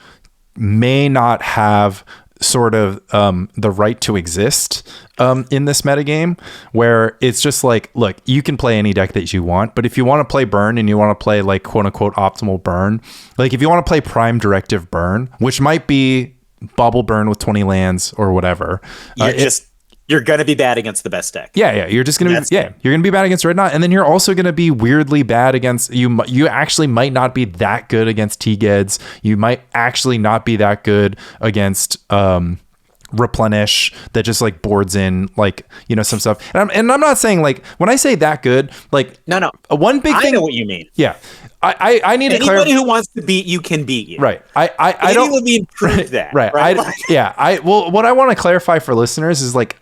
may not have sort of the right to exist in this metagame, where it's just like, look, you can play any deck that you want, but if you want to play Burn and you want to play like quote unquote optimal Burn, like if you want to play Prime Directive Burn, which might be Bubble Burn with 20 lands or whatever, you're gonna be bad against the best deck. Yeah, you're just gonna you're gonna be bad against Dreadnought, and then you're also gonna be weirdly bad against you actually might not be that good against T-Geds. You might actually not be that good against Replenish that just like boards in like, some stuff. And I'm not saying like, when I say that good, like no one big thing. I know what you mean. Yeah. I need to clarify. Anybody who wants to beat you can beat you. Right. I don't let me improve that. Right. Well, what I want to clarify for listeners is like,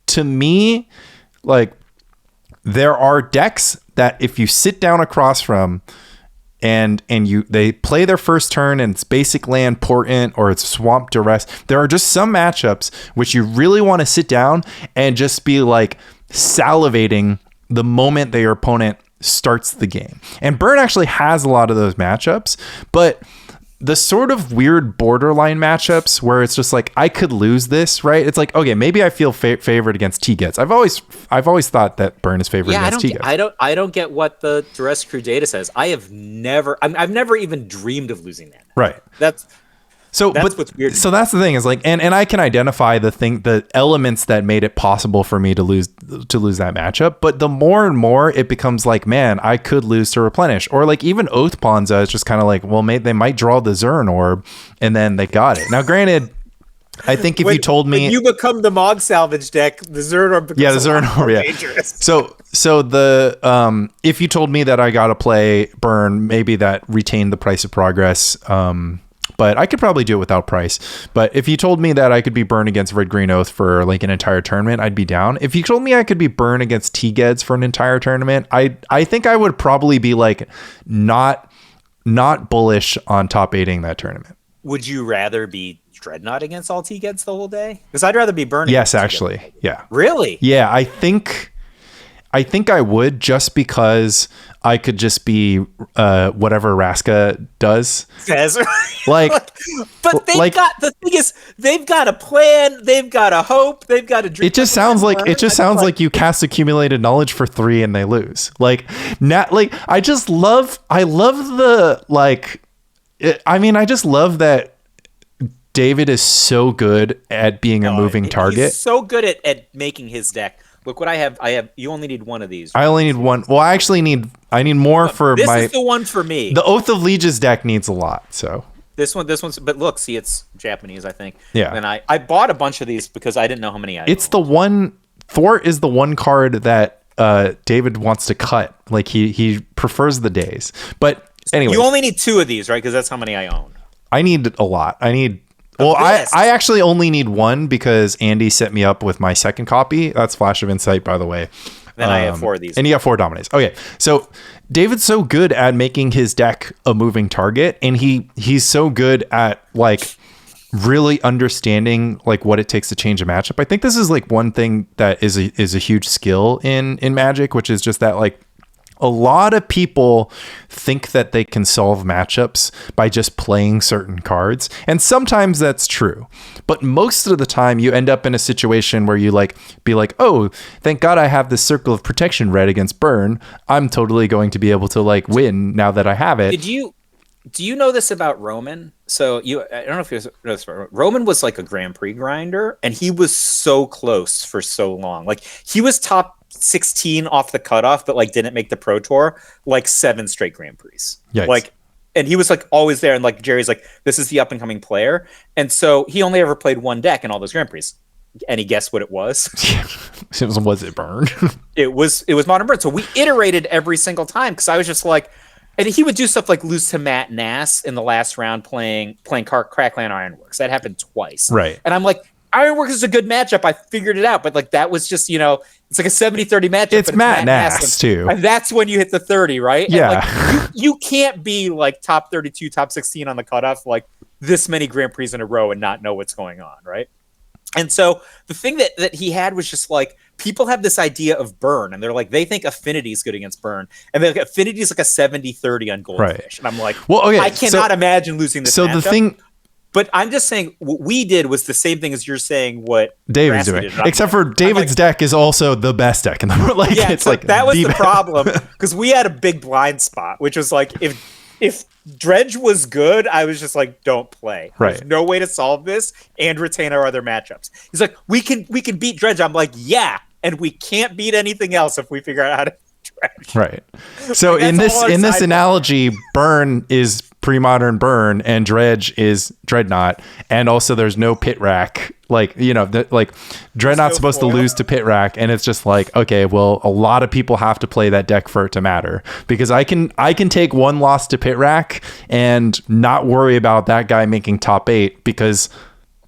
to me, like, there are decks that if you sit down across from and they play their first turn and it's basic land portent or it's swamp duress, there are just some matchups which you really want to sit down and just be like salivating the moment your opponent starts the game. And Burn actually has a lot of those matchups, but the sort of weird borderline matchups where it's just like, I could lose this, right? It's like, okay, maybe I feel favored against T-Gets. I've always thought that Burn is favored against T-Gets. I don't get what the Duress Crew data says. I've never even dreamed of losing that. Right. That's what's weird. So that's the thing is like, and I can identify the elements that made it possible for me to lose that matchup. But the more and more it becomes like, man, I could lose to Replenish, or like even Oath Ponza is just kind of like, well, they might draw the Zern Orb and then they got it. Now, granted, I think if you told me when you become the Mog Salvage deck, the Zern Orb becomes dangerous. So the if you told me that I got to play Burn, maybe that retained the Price of Progress. But I could probably do it without price. But if you told me that I could be Burn against Red Green Oath for like an entire tournament, I'd be down. If you told me I could be Burn against T-Geds for an entire tournament, I think I would probably be like not bullish on top 8ing that tournament. Would you rather be Dreadnought against all T-Geds the whole day? Because I'd rather be Burn. Yes, actually. Yeah. Really? Yeah, I think I would, just because I could just be whatever Raska does. Like, but the thing is, they've got a plan, they've got a hope, they've got a dream. It just sounds like you cast accumulated knowledge for 3 and they lose. Like, I just love the like. I just love that David is so good at being a moving target. He's so good at making his deck Look what I have. You only need one of these. I only need one. Well, I need more for this is the one for me. The Oath of Lieges deck needs a lot, so. This one's, but look, see, it's Japanese, I think. Yeah. And I bought a bunch of these because I didn't know how many I It's owned. the one, Thwart is the one card that David wants to cut. Like he prefers the days. But anyway. You only need 2 of these, right? Because that's how many I own. I need a lot. I actually only need 1 because Andy set me up with my second copy. That's Flash of Insight, by the way. Then I have 4 of these. And you got 4 Dominates. Okay, so David's so good at making his deck a moving target, and he's so good at like really understanding like what it takes to change a matchup. I think this is like one thing that is a huge skill in Magic, which is just that like a lot of people think that they can solve matchups by just playing certain cards. And sometimes that's true. But most of the time you end up in a situation where you like be like, oh, thank God I have this Circle of Protection red against burn. I'm totally going to be able to like win now that I have it. Do you know this about Roman? So I don't know if you know this. Roman was like a Grand Prix grinder, and he was so close for so long. Like he was top 16 off the cutoff, but like didn't make the Pro Tour like 7 straight Grand Prix. Yikes. Like, and he was like always there. And like Jerry's like, this is the up and coming player. And so he only ever played 1 deck in all those Grand Prix. Any guess what it was? Was it burn? It was Modern Burn. So we iterated every single time because I was just like, and he would do stuff like lose to Matt Nass in the last round playing Crackland Ironworks. That happened twice. Right. And I'm like, Ironworks is a good matchup. I figured it out. But like that was just, it's like a 70-30 matchup. It's Matt Nass too. And that's when you hit the 30, right? Yeah. And like, you can't be like top 32, top 16 on the cutoff like this many Grand Prix in a row and not know what's going on, right? And so the thing that he had was just like, people have this idea of burn, and they're like, they think affinity is good against burn, and they're like, affinity is like a 70-30 on Goldfish. Right. And I'm like, well, okay, I cannot imagine losing this matchup. The thing, but I'm just saying what we did was the same thing as you're saying what David's doing, except for David's deck is also the best deck in the world. Like, yeah, it's so like that was the problem because we had a big blind spot, which was like if Dredge was good, I was just like, don't play. Right. There's no way to solve this and retain our other matchups. He's like, we can beat Dredge. I'm like, yeah, and we can't beat anything else if we figure out how to Dredge. Right. So in this analogy, Burn is pre-modern Burn and Dredge is Dreadnought, and also there's no Pit Rack. Like, Dreadnought's supposed to lose to Pit Rack, and it's just like, okay, well, a lot of people have to play that deck for it to matter, because I can take 1 loss to Pit Rack and not worry about that guy making top 8 because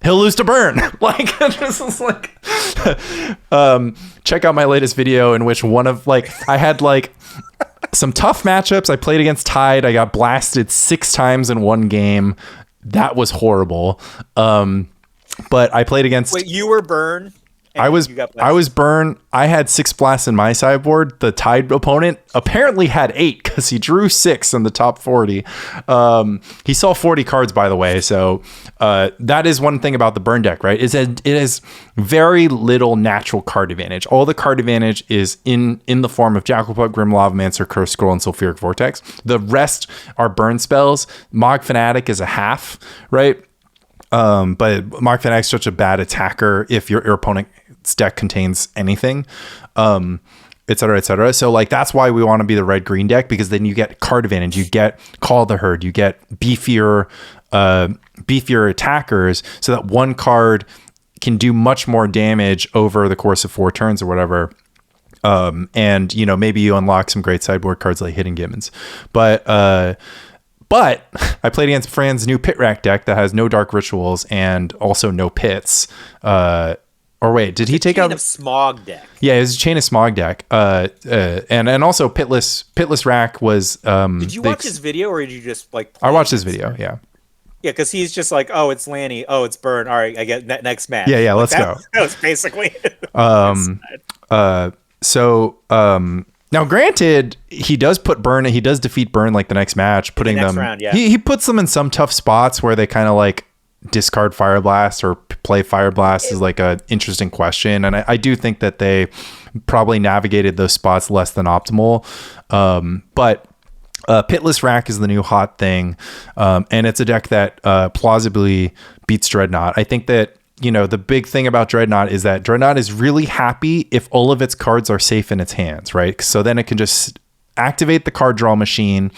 he'll lose to Burn. Like, this is like, check out my latest video in which I had some tough matchups. I played against Tide. I got blasted 6 times in 1 game. That was horrible. But I played against. Wait, you were Burn? I was Burn. I had 6 blasts in my sideboard. The Tide opponent apparently had 8 because he drew 6 in the top 40. He saw 40 cards, by the way. So that is one thing about the Burn deck, right? Is that it has very little natural card advantage. All the card advantage is in the form of Jackalpup, Grim Lavamancer, Curse Scroll, and Sulfuric Vortex. The rest are burn spells. Mog Fanatic is a half, right? But Mark Fanatic's such a bad attacker if your opponent's deck contains anything, et cetera, et cetera. So like, that's why we want to be the red-green deck, because then you get card advantage, you get Call of the Herd, you get beefier attackers, so that 1 card can do much more damage over the course of 4 turns or whatever. And maybe you unlock some great sideboard cards like Hidden Gibbons, But I played against Fran's new Pit Rack deck that has no Dark Rituals and also no pits. Or wait, did he take out a Smog deck? Yeah, it was a Chain of Smog deck. And also Pitless Rack was. Did you watch his video, or did you just like? I watched his video. Yeah. Yeah, because he's just like, oh, it's Lanny, oh, it's Burn. All right, I get next match. Yeah, let's go. That was basically. Now, granted, he does put Burn, he does defeat Burn like the next match, putting them. Round, yeah. He puts them in some tough spots where they kind of like discard Fire Blast or play Fire Blast is like a interesting question, and I do think that they probably navigated those spots less than optimal. But Pitless Rack is the new hot thing, and it's a deck that plausibly beats Dreadnought. I think that the big thing about Dreadnought is that Dreadnought is really happy if all of its cards are safe in its hands, right? So then it can just activate the card draw machine,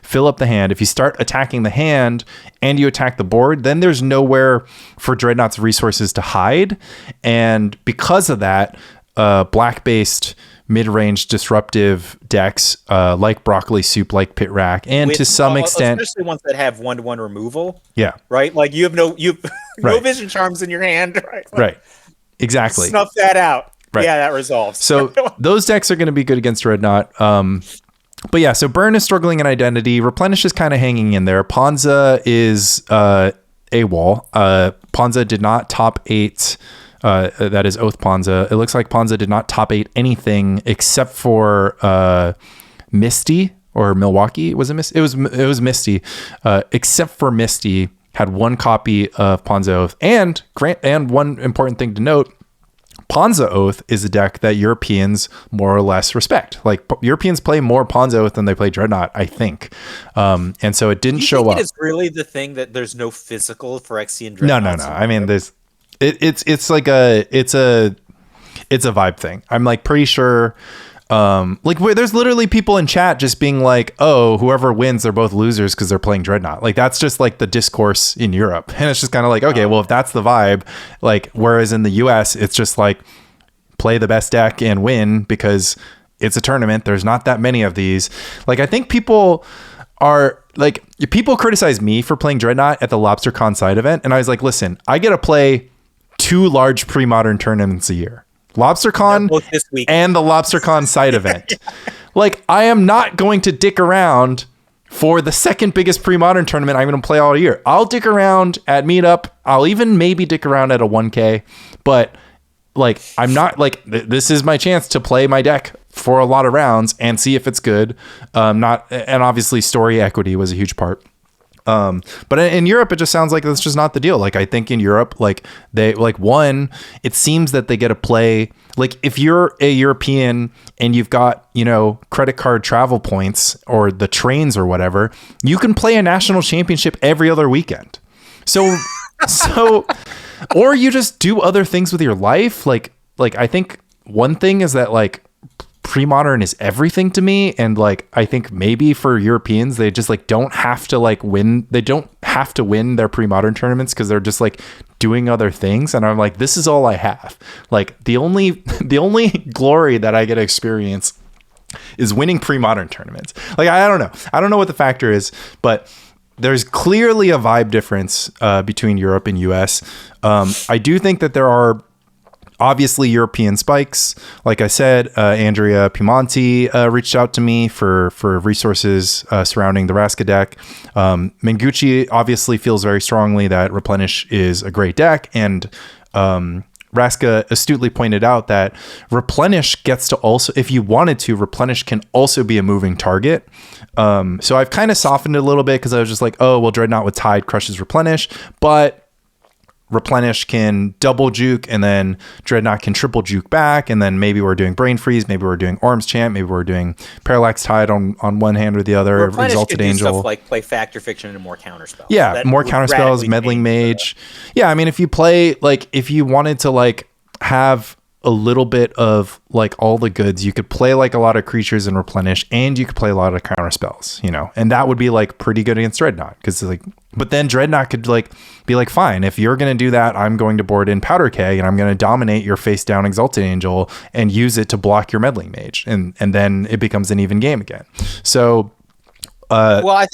fill up the hand. If you start attacking the hand and you attack the board, then there's nowhere for Dreadnought's resources to hide. And because of that, black-based mid-range disruptive decks like Broccoli Soup, like Pit Rack, and to some extent, especially ones that have 1/1 removal. Yeah. Right. Like you have no Right. vision charms in your hand. Right. Right. Exactly. Snuff that out. Right. Yeah, that resolves. So those decks are going to be good against Dreadnought. But yeah, so Burn is struggling in Identity. Replenish is kind of hanging in there. Ponza is AWOL. Ponza did not top 8. That is Oath Ponza. It looks like Ponza did not top 8 anything except for Misty or Milwaukee. Was it Misty? It was Misty. Except for Misty had one copy of Ponza Oath. And one important thing to note, Ponza Oath is a deck that Europeans more or less respect. Like Europeans play more Ponza Oath than they play Dreadnought, I think. And so it didn't show up. It is really the thing that there's no physical Phyrexian Dreadnought. No. I mean, it's a vibe thing. I'm like pretty sure. There's literally people in chat just being like, oh, whoever wins, they're both losers because they're playing Dreadnought. Like that's just like the discourse in Europe. And it's just kind of like, okay, well, if that's the vibe, like, whereas in the US, it's just like play the best deck and win because it's a tournament. There's not that many of these. Like, I think people criticize me for playing Dreadnought at the LobsterCon side event. And I was like, listen, I get to play 2 large pre-modern tournaments a year. LobsterCon and the LobsterCon side event. Like, I am not going to dick around for the second biggest pre-modern tournament I'm going to play all year. I'll dick around at Meetup. I'll even maybe dick around at a 1K, but like, I'm not like, this is my chance to play my deck for a lot of rounds and see if it's good. And obviously story equity was a huge part. But in Europe, it just sounds like that's just not the deal. Like, I think in Europe, like it seems that they get to play, like if you're a European and you've got, credit card travel points or the trains or whatever, you can play a national championship every other weekend. So, or you just do other things with your life. Like I think one thing is that like, pre-modern is everything to me, and like I think maybe for Europeans they just like don't have to like win, they don't have to win their pre-modern tournaments because they're just like doing other things, and I'm like, this is all I have. Like the only glory that I get to experience is winning pre-modern tournaments. Like I don't know what the factor is, but there's clearly a vibe difference between Europe and US. I do think that there are obviously European spikes. Like I said, Andrea Piemonte reached out to me for resources surrounding the Raska deck. Mengucci obviously feels very strongly that Replenish is a great deck, and Raska astutely pointed out that Replenish gets to also, if you wanted to, Replenish can also be a moving target. So I've kind of softened it a little bit because I was just like, oh, well, Dreadnought with Tide crushes Replenish, but Replenish can double juke, and then Dreadnought can triple juke back, and then maybe we're doing Brain Freeze, maybe we're doing Orm's Chant, maybe we're doing Parallax Tide on one hand or the other, Replenish Exalted Angel. Stuff like play Factor Fiction and more counterspells. Yeah, that more counterspells, Meddling Mage. Yeah, I mean, if you play, like, if you wanted to, like, have a little bit of, like, all the goods, you could play, like, a lot of creatures and Replenish, and you could play a lot of counterspells, and that would be, like, pretty good against Dreadnought, because, like, but then Dreadnought could, like, be like, fine, if you're going to do that, I'm going to board in Powder Keg, and I'm going to dominate your face down Exalted Angel and use it to block your Meddling Mage, and then it becomes an even game again. So, well, I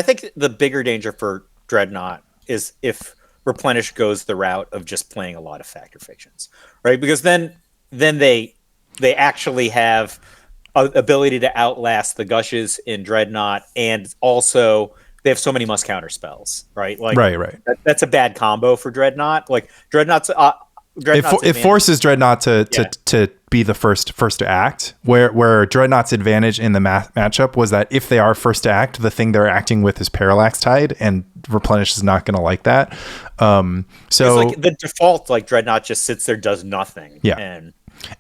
think the bigger danger for Dreadnought is if Replenish goes the route of just playing a lot of Factor Fictions, right? Because then they actually have a ability to outlast the Gushes in Dreadnought, and also they have so many must counter spells, right? Like, right. That's a bad combo for Dreadnought. Like Dreadnought's it forces Dreadnought to be the first to act, where Dreadnought's advantage in the matchup was that if they are first to act, the thing they're acting with is Parallax Tide, and Replenish is not going to like that. So it's like the default, like Dreadnought just sits there, does nothing. Yeah. And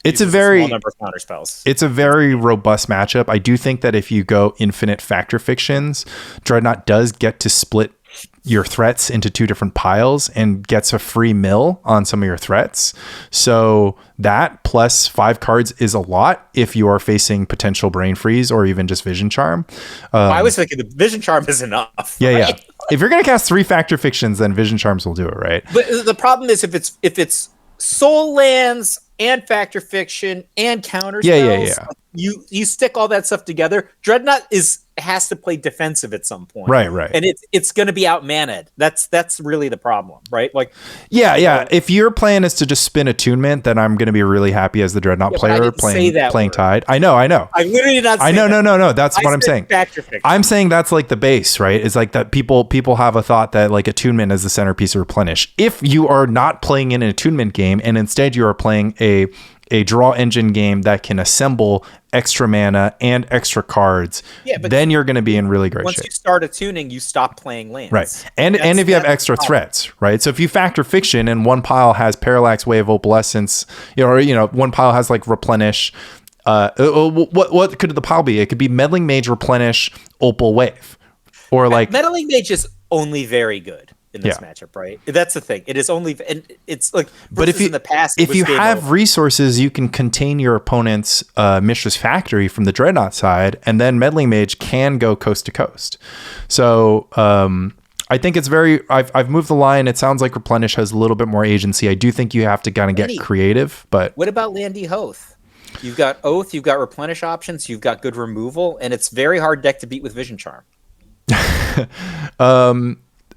it's a very small number of counter spells. It's a very robust matchup. I do think that if you go infinite Factor Fictions, Dreadnought does get to split your threats into 2 different piles and gets a free mill on some of your threats. So that plus 5 cards is a lot if you are facing potential brain freeze or even just vision charm. I was thinking the vision charm is enough. Yeah, right? yeah. If you're gonna cast 3 factor fictions, then vision charms will do it, right? But the problem is if it's soul lands and factor fiction and counter spells, yeah. You stick all that stuff together. Dreadnought has to play defensive at some point, Right. And it's going to be out-maned. That's really the problem, right? Like, yeah. If your plan is to just spin attunement, then I'm going to be really happy as the Dreadnought player playing Tide. I know. I literally not. No. That's what I'm saying. Factor fiction. I'm saying that's like the base, right? It's like that people have a thought that like attunement is the centerpiece of replenish. If you are not playing in an attunement game and instead you are playing a draw engine game that can assemble extra mana and extra cards, then you're going to be in really great shape. Once you start attuning, you stop playing lands. Right. And if you have extra threats, right? So if you factor fiction and one pile has Parallax Wave, Opalescence, one pile has like Replenish, what could the pile be? It could be Meddling Mage, Replenish, Opal Wave. Or like Meddling Mage is only very good in this matchup, right? That's the thing. It is only, and it's like, but if you, in the past, if you have resources, you can contain your opponent's Mishra's Factory from the Dreadnought side, and then Meddling Mage can go coast to coast. So I think it's I've moved the line. It sounds like Replenish has a little bit more agency. I do think you have to kind of get creative, but what about Landy Hoth? You've got Oath, you've got Replenish options, you've got good removal, and it's very hard deck to beat with Vision Charm.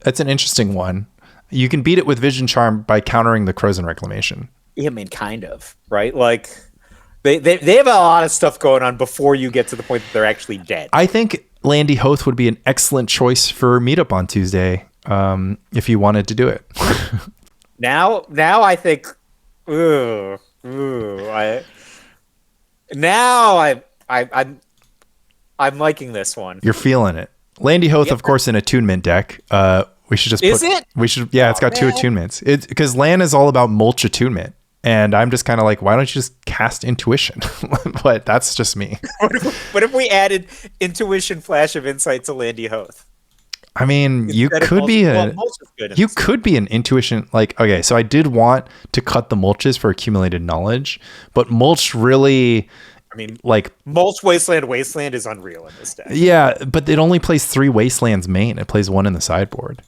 That's an interesting one. You can beat it with Vision Charm by countering the Crows and Reclamation. Yeah, I mean, kind of, right? Like, they have a lot of stuff going on before you get to the point that they're actually dead. I think Landy Hoth would be an excellent choice for Meetup on Tuesday, if you wanted to do it. now I think, I'm liking this one. You're feeling it. Landy Hoth, of course, an attunement deck. We should just it's got 2 attunements. It's because Lan is all about mulch attunement. And I'm just kind of like, why don't you just cast intuition? But that's just me. What if we added intuition Flash of Insight to Landy Hoth? I mean, you could be an intuition. Like, okay, so I did want to cut the mulches for accumulated knowledge, but mulch really, I mean, like mulch wasteland is unreal in this deck. Yeah, but it only plays 3 wastelands main. It plays 1 in the sideboard.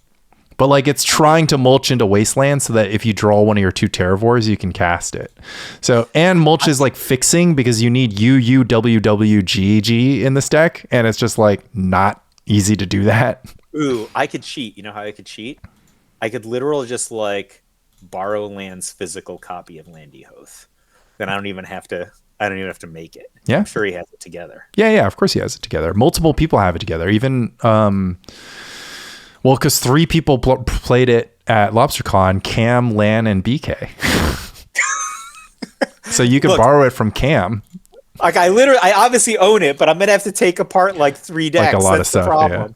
But like it's trying to mulch into wasteland so that if you draw one of your 2 Terravores, you can cast it. So, and mulch is like fixing because you need UUWWGG in this deck, and it's just like not easy to do that. Ooh, I could cheat. You know how I could cheat? I could literally just like borrow Land's physical copy of Landy Hoth. Then I don't even have to make it. Yeah. I'm sure he has it together. Yeah, of course he has it together. Multiple people have it together. Even because 3 people played it at LobsterCon, Cam, Lan, and BK. So you can borrow it from Cam. Like I obviously own it, but I'm gonna have to take apart like 3 decks. Like a lot that's of the stuff. problem. Yeah.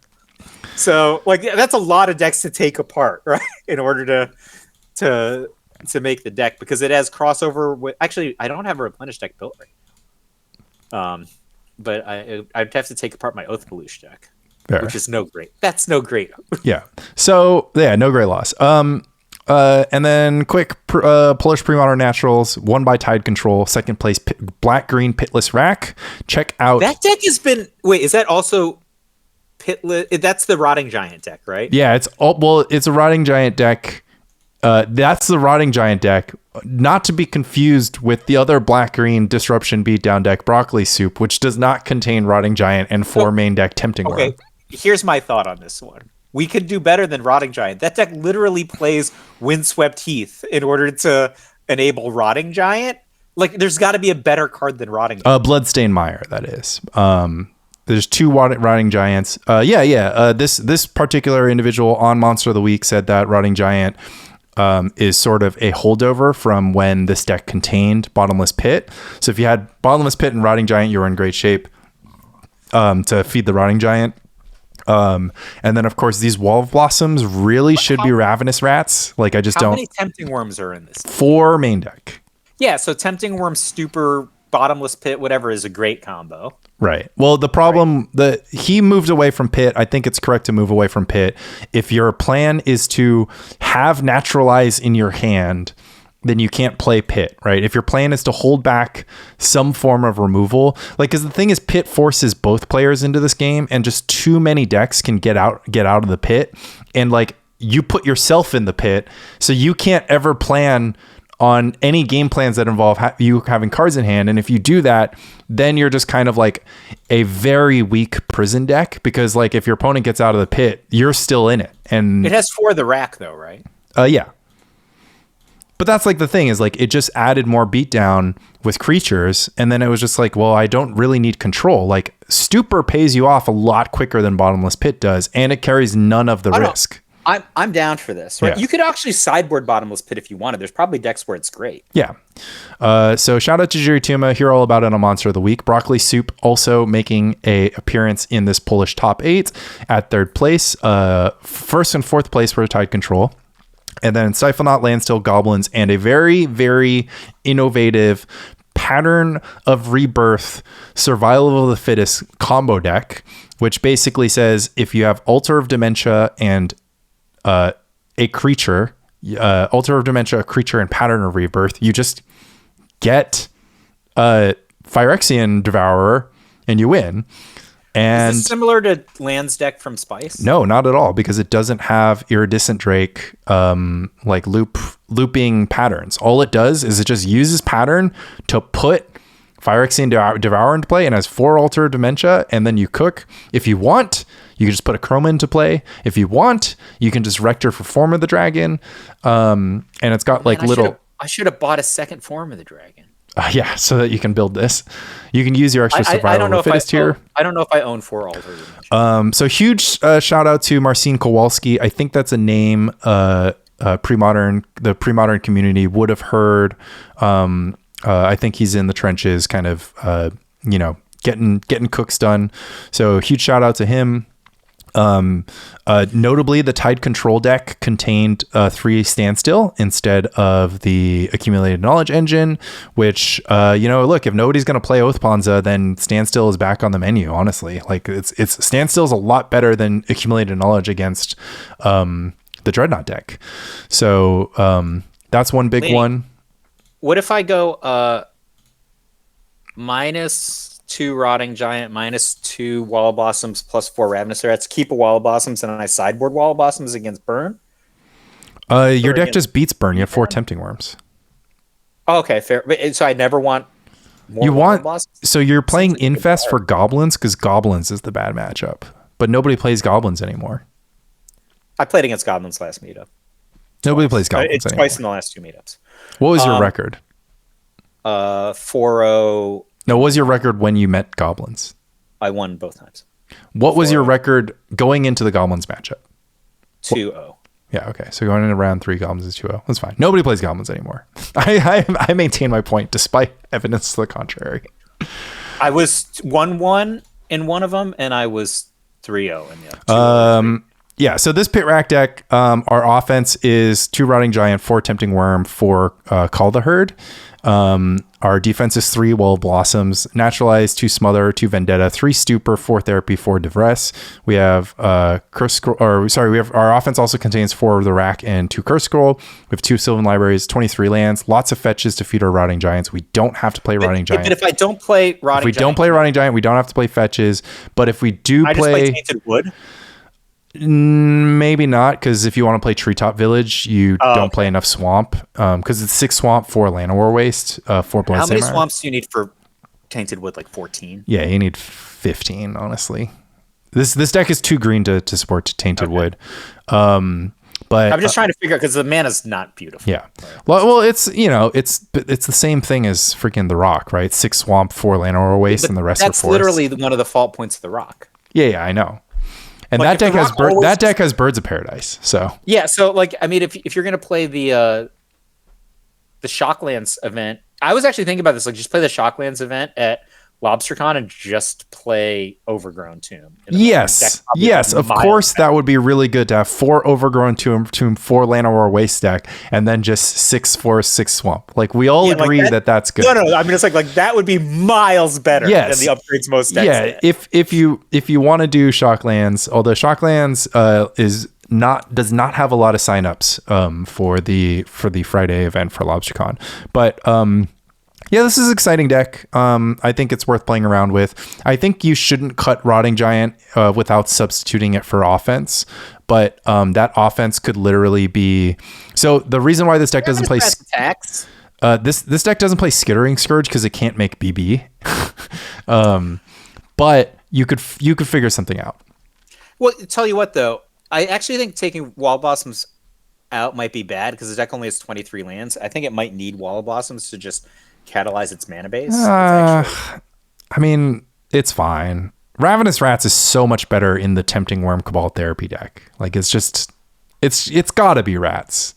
So like that's a lot of decks to take apart, right? In order to make the deck, because it has crossover with. Actually, I don't have a Replenish deck built right. But I'd have to take apart my Oath Peluche deck. Fair. Which is no great. That's no great. Yeah. So yeah, no great loss. And then quick Polish Pre-Modern Naturals, won by Tide Control, second place Black Green Pitless Rack. Check out that deck has been. Wait, is that also Pitless? That's the Rotting Giant deck, right? Yeah, it's a Rotting Giant deck. That's the Rotting Giant deck, not to be confused with the other Black Green Disruption Beatdown deck, Broccoli Soup, which does not contain Rotting Giant and 4 main deck Tempting Worm. Okay. Here's my thought on this one. We could do better than Rotting Giant. That deck literally plays Windswept Heath in order to enable Rotting Giant. Like, there's got to be a better card than Rotting Giant. Bloodstained Mire, that is. There's 2 Rotting Giants. This particular individual on Monster of the Week said that Rotting Giant is sort of a holdover from when this deck contained Bottomless Pit. So if you had Bottomless Pit and Rotting Giant, you were in great shape to feed the Rotting Giant. And then of course these Wall of Blossoms really should be Ravenous Rats. How many Tempting Worms are in this? 4 main deck. Yeah, so Tempting Worm, Stupor, bottomless pit, whatever, is a great combo. Right. Well, the problem that he moved away from pit, I think it's correct to move away from pit. If your plan is to have naturalize in your hand, then you can't play pit, right? If your plan is to hold back some form of removal, like, because the thing is, pit forces both players into this game, and just too many decks can get out of the pit, and like you put yourself in the pit, so you can't ever plan on any game plans that involve you having cards in hand. And if you do that, then you're just kind of like a very weak prison deck, because like if your opponent gets out of the pit, you're still in it. And it has 4 of the rack though, right? Yeah. But that's like the thing is, like, it just added more beatdown with creatures. And then it was just like, well, I don't really need control. Like, Stupor pays you off a lot quicker than Bottomless Pit does, and it carries none of the risk. I'm down for this, right? Yeah. You could actually sideboard Bottomless Pit if you wanted. There's probably decks where it's great. Yeah. So shout out to Jirituma. Hear all about it on Monster of the Week. Broccoli Soup also making a appearance in this Polish top 8 at 3rd place. First and 4th place were Tide Control. And then Siphonaut, Landstill, Goblins, and a very, very innovative Pattern of Rebirth Survival of the Fittest combo deck, which basically says if you have Altar of Dementia and a creature, Altar of Dementia, a creature, and Pattern of Rebirth, you just get a Phyrexian Devourer and you win. And is this similar to Land's deck from Spice? No, not at all, because it doesn't have Iridescent Drake like looping patterns. All it does is it just uses Pattern to put Phyrexian Devourer into play, and has 4 Altar of Dementia, and then you cook. If you want, you can just put a Chroma into play. If you want, you can just Rector for Form of the Dragon. And it's got I should have bought a second Form of the Dragon. Yeah, so that you can build this. You can use your extra Survival of the Fittest here. I don't know if I own 4 Altar of Dementia. So huge shout out to Marcin Kowalski. I think that's a name the pre-modern community would have heard. I think he's in the trenches, kind of, getting cooks done. So huge shout out to him. Notably, the Tide Control deck contained 3 Standstill instead of the Accumulated Knowledge engine, which, look, if nobody's going to play Oathponza, then Standstill is back on the menu, honestly. Like, it's Standstill is a lot better than Accumulated Knowledge against the Dreadnought deck. So that's one big one. What if I go -2 Rotting Giant, -2 Wall of Blossoms, +4 Ravenous Rats, keep a Wall of Blossoms, and then I sideboard Wall of Blossoms against Burn? Your deck just beats Burn. You have 4 Tempting Worms. Oh, okay, fair. So I never want more Wall of Blossoms? So you're playing Infest for Goblins, because Goblins is the bad matchup. But nobody plays Goblins anymore. I played against Goblins last meetup. Nobody plays Goblins anymore. Twice in the last 2 meetups. What was your record? 4-0. No, what was your record when you met Goblins? I won both times. What was your record going into the Goblins matchup? 2-0. Yeah, okay. So going into round 3, Goblins is 2-0. That's fine. Nobody plays Goblins anymore. I maintain my point despite evidence to the contrary. I was 1-1 in one of them, and I was 3-0 in the other. Yeah, so this Pit Rack deck, our offense is 2 Rotting Giant, 4 Tempting Worm, 4 Call the Herd. Our defense is 3 Wall of Blossoms, Naturalize, 2 Smother, 2 Vendetta, 3 Stupor, 4 Therapy, 4 Divress. We have our offense also contains 4 of the Rack and 2 Curse Scroll. We have 2 Sylvan Libraries, 23 lands, lots of fetches to feed our Rotting Giants. We don't have to play Rotting Giant. But if I don't play Rotting Giant, don't play Rotting Giant, we don't have to play fetches. But if we do I just play Tainted Wood. Maybe not, because if you want to play Treetop Village, you don't play enough Swamp, because it's 6 Swamp, 4 Llanowar Waste, 4 Bloodsail. How many swamps do you need for Tainted Wood? Like 14? Yeah, you need 15, honestly. This deck is too green to support Tainted Wood. But I'm just trying to figure out, because the mana's not beautiful. Yeah. Well, it's the same thing as freaking the Rock, right? 6 Swamp, 4 Llanowar Waste, and the rest are That's forests. literally one of the fault points of the Rock. Yeah, I know. And like, that deck has Birds of Paradise. So yeah, so like, I mean, if you're gonna play the Shocklands event, I was actually thinking about this. Like, just play the Shocklands event at LobsterCon and just play Overgrown Tomb. Yes, of course, that would be really good to have 4 Overgrown Tomb, 4 Llanowar Waste deck, and then just 6 Forest, 6 Swamp. Like, we all agree that that's good. No, I mean, it's like that would be miles better than the upgrades most decks. Yeah, if you want to do Shocklands, although Shocklands does not have a lot of signups for the Friday event for LobsterCon, but yeah, this is an exciting deck. I think it's worth playing around with. I think you shouldn't cut Rotting Giant without substituting it for offense, but that offense could literally be. So the reason why this deck doesn't play attacks. This deck doesn't play Skittering Scourge because it can't make BB. But you could figure something out. Well, tell you what though, I actually think taking Wall Blossoms out might be bad because the deck only has 23 lands. I think it might need Wall Blossoms to just catalyze its mana base. I mean, it's fine. Ravenous Rats is so much better in the Tempting Worm Cabal Therapy deck. Like, it's gotta be Rats.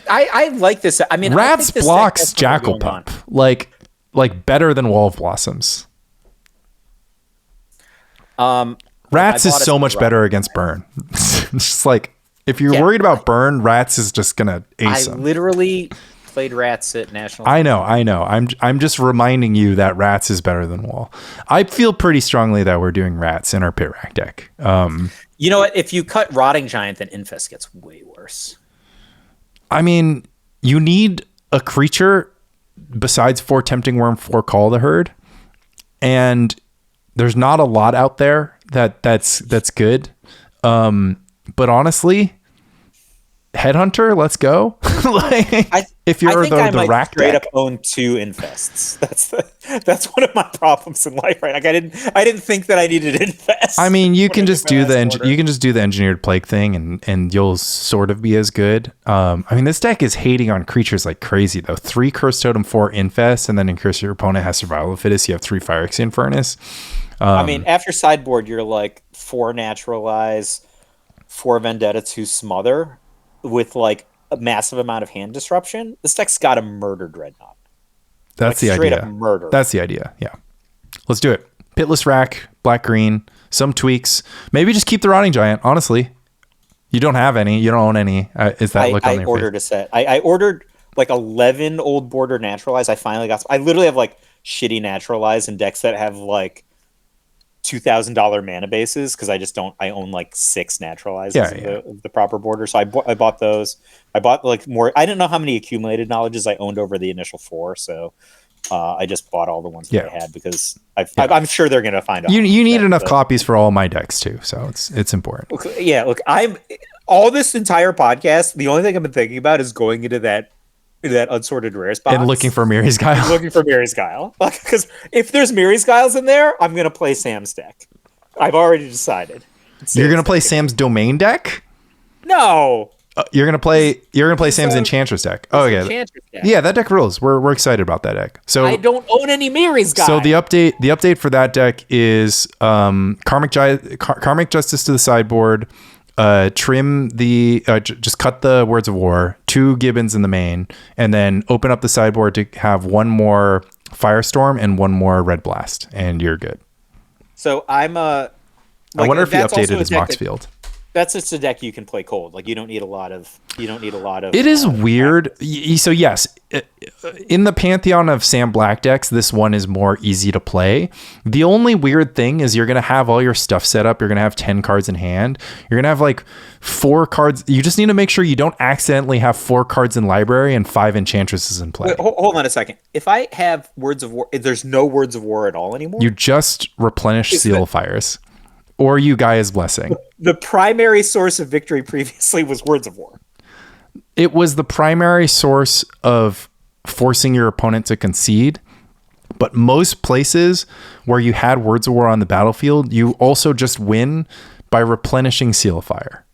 I like this. I mean, Rats blocks Jackal Pup like better than Wall of Blossoms. Rats is so much better against Burn. It's just like, if you're worried about Burn, Rats is just gonna ace them. I literally played Rats at National. I know. I'm just reminding you that Rats is better than Wall. I feel pretty strongly that we're doing Rats in our Pit Rack deck. You know what? If you cut Rotting Giant, then Infest gets way worse. I mean, you need a creature besides 4 Tempting Worm, 4 Call the Herd, and there's not a lot out there that's good. But honestly, Headhunter, let's go. If you're the rack straight deck. Up own 2 Infests. That's one of my problems in life, right? Like I didn't think that I needed Infest. I mean, you can just do the Engineered Plague thing, and you'll sort of be as good. I mean, this deck is hating on creatures like crazy though. 3 Curse Totem, 4 Infest, and then in case your opponent has Survival of the Fittest, you have 3 Phyrexian Furnace. I mean, after sideboard, you're like 4 Naturalize, 4 Vendetta, 2 Smother, with like a massive amount of hand disruption. This deck's got a murder Dreadnought. That's the idea. Murder. That's the idea. Yeah. Let's do it. Pitless rack, black green, some tweaks. Maybe just keep the Rotting Giant, honestly. You don't have any. You don't own any. Is that look on your face? I ordered a set. I ordered like 11 Old Border Naturalize. I finally got. I literally have like shitty Naturalize in decks that have like $2,000 mana bases because I just don't. I own like 6 Naturalizes of the proper border. So I bought those. I bought like more. I didn't know how many accumulated knowledges I owned over the initial 4. So I just bought all the ones that I had because I'm sure they're going to find out. You need enough copies for all my decks too. So it's important. Look, I'm all this entire podcast. The only thing I've been thinking about is going into that unsorted rares box and looking for Miri's Guile. Because if there's Miri's Guiles in there, I'm gonna play Sam's deck. I've already decided. You're gonna play Sam's Domain deck? No. You're gonna play Sam's Enchantress deck. Oh yeah, yeah, that deck rules. We're excited about that deck. So I don't own any Miri's Guile. So the update for that deck is Karmic Justice to the sideboard. Trim the just cut the Words of War, 2 Gibbons in the main, and then open up the sideboard to have 1 more Firestorm and 1 more Red Blast, and you're good. So I'm I wonder if he updated his Moxfield. That's just a deck you can play cold. Like you don't need a lot of. It is weird. So yes, in the pantheon of Sam Black decks, this one is more easy to play. The only weird thing is you're gonna have all your stuff set up. You're gonna have 10 cards in hand. You're gonna have like 4 cards. You just need to make sure you don't accidentally have 4 cards in library and 5 enchantresses in play. Wait, hold on a second. If I have Words of War, there's no Words of War at all anymore. You just replenish Seal of Fires. Or you Gaia's Blessing. The primary source of victory previously was Words of War. It was the primary source of forcing your opponent to concede. But most places where you had Words of War on the battlefield, you also just win by replenishing Seal of Fire.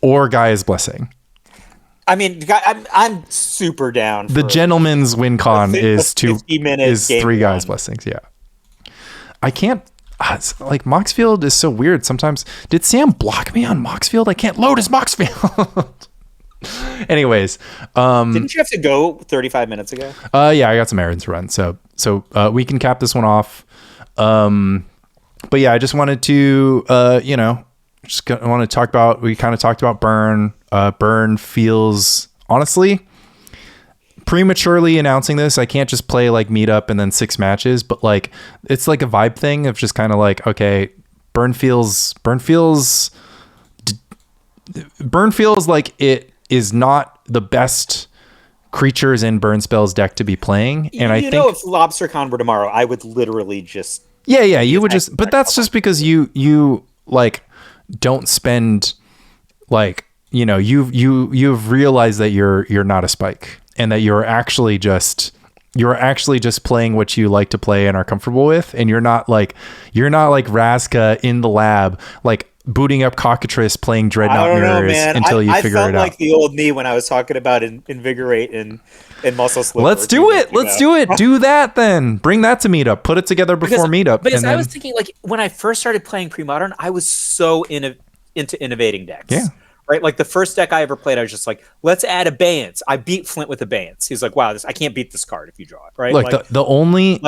Or Gaia's Blessing. I mean, I'm super down. The gentleman's win con is 3 Gaia's Blessings. Yeah. I can't. Like Moxfield is so weird sometimes. Did Sam block me on Moxfield? I can't load his Moxfield. Anyways, Didn't you have to go 35 minutes ago? yeah, I got some errands to run, so we can cap this one off. But yeah, I just wanted to want to talk about. We kind of talked about Burn. Burn feels, honestly, prematurely announcing this. I can't just play like meetup and then 6 matches, but like it's like a vibe thing of just kind of like, okay, Burn feels like it is not the best creatures in Burn spells deck to be playing. And I think if LobsterCon were tomorrow, I would literally just you would just, but that's just because you like don't spend like, you've realized that you're not a spike, and that you're actually just playing what you like to play and are comfortable with, and you're not like Raska in the lab like booting up Cockatrice playing Dreadnought Mirrors until you figure it out. I felt like the old me when I was talking about Invigorate and Muscle Sliver. Let's do it. Do that then. Bring that to meetup. Put it together before meetup. Because I was thinking, like, when I first started playing Pre-Modern, I was so into innovating decks. Yeah. Right? Like, the first deck I ever played, I was just like, let's add Abeyance. I beat Flint with Abeyance. He's like, wow, I can't beat this card if you draw it. Right? Look, like, the only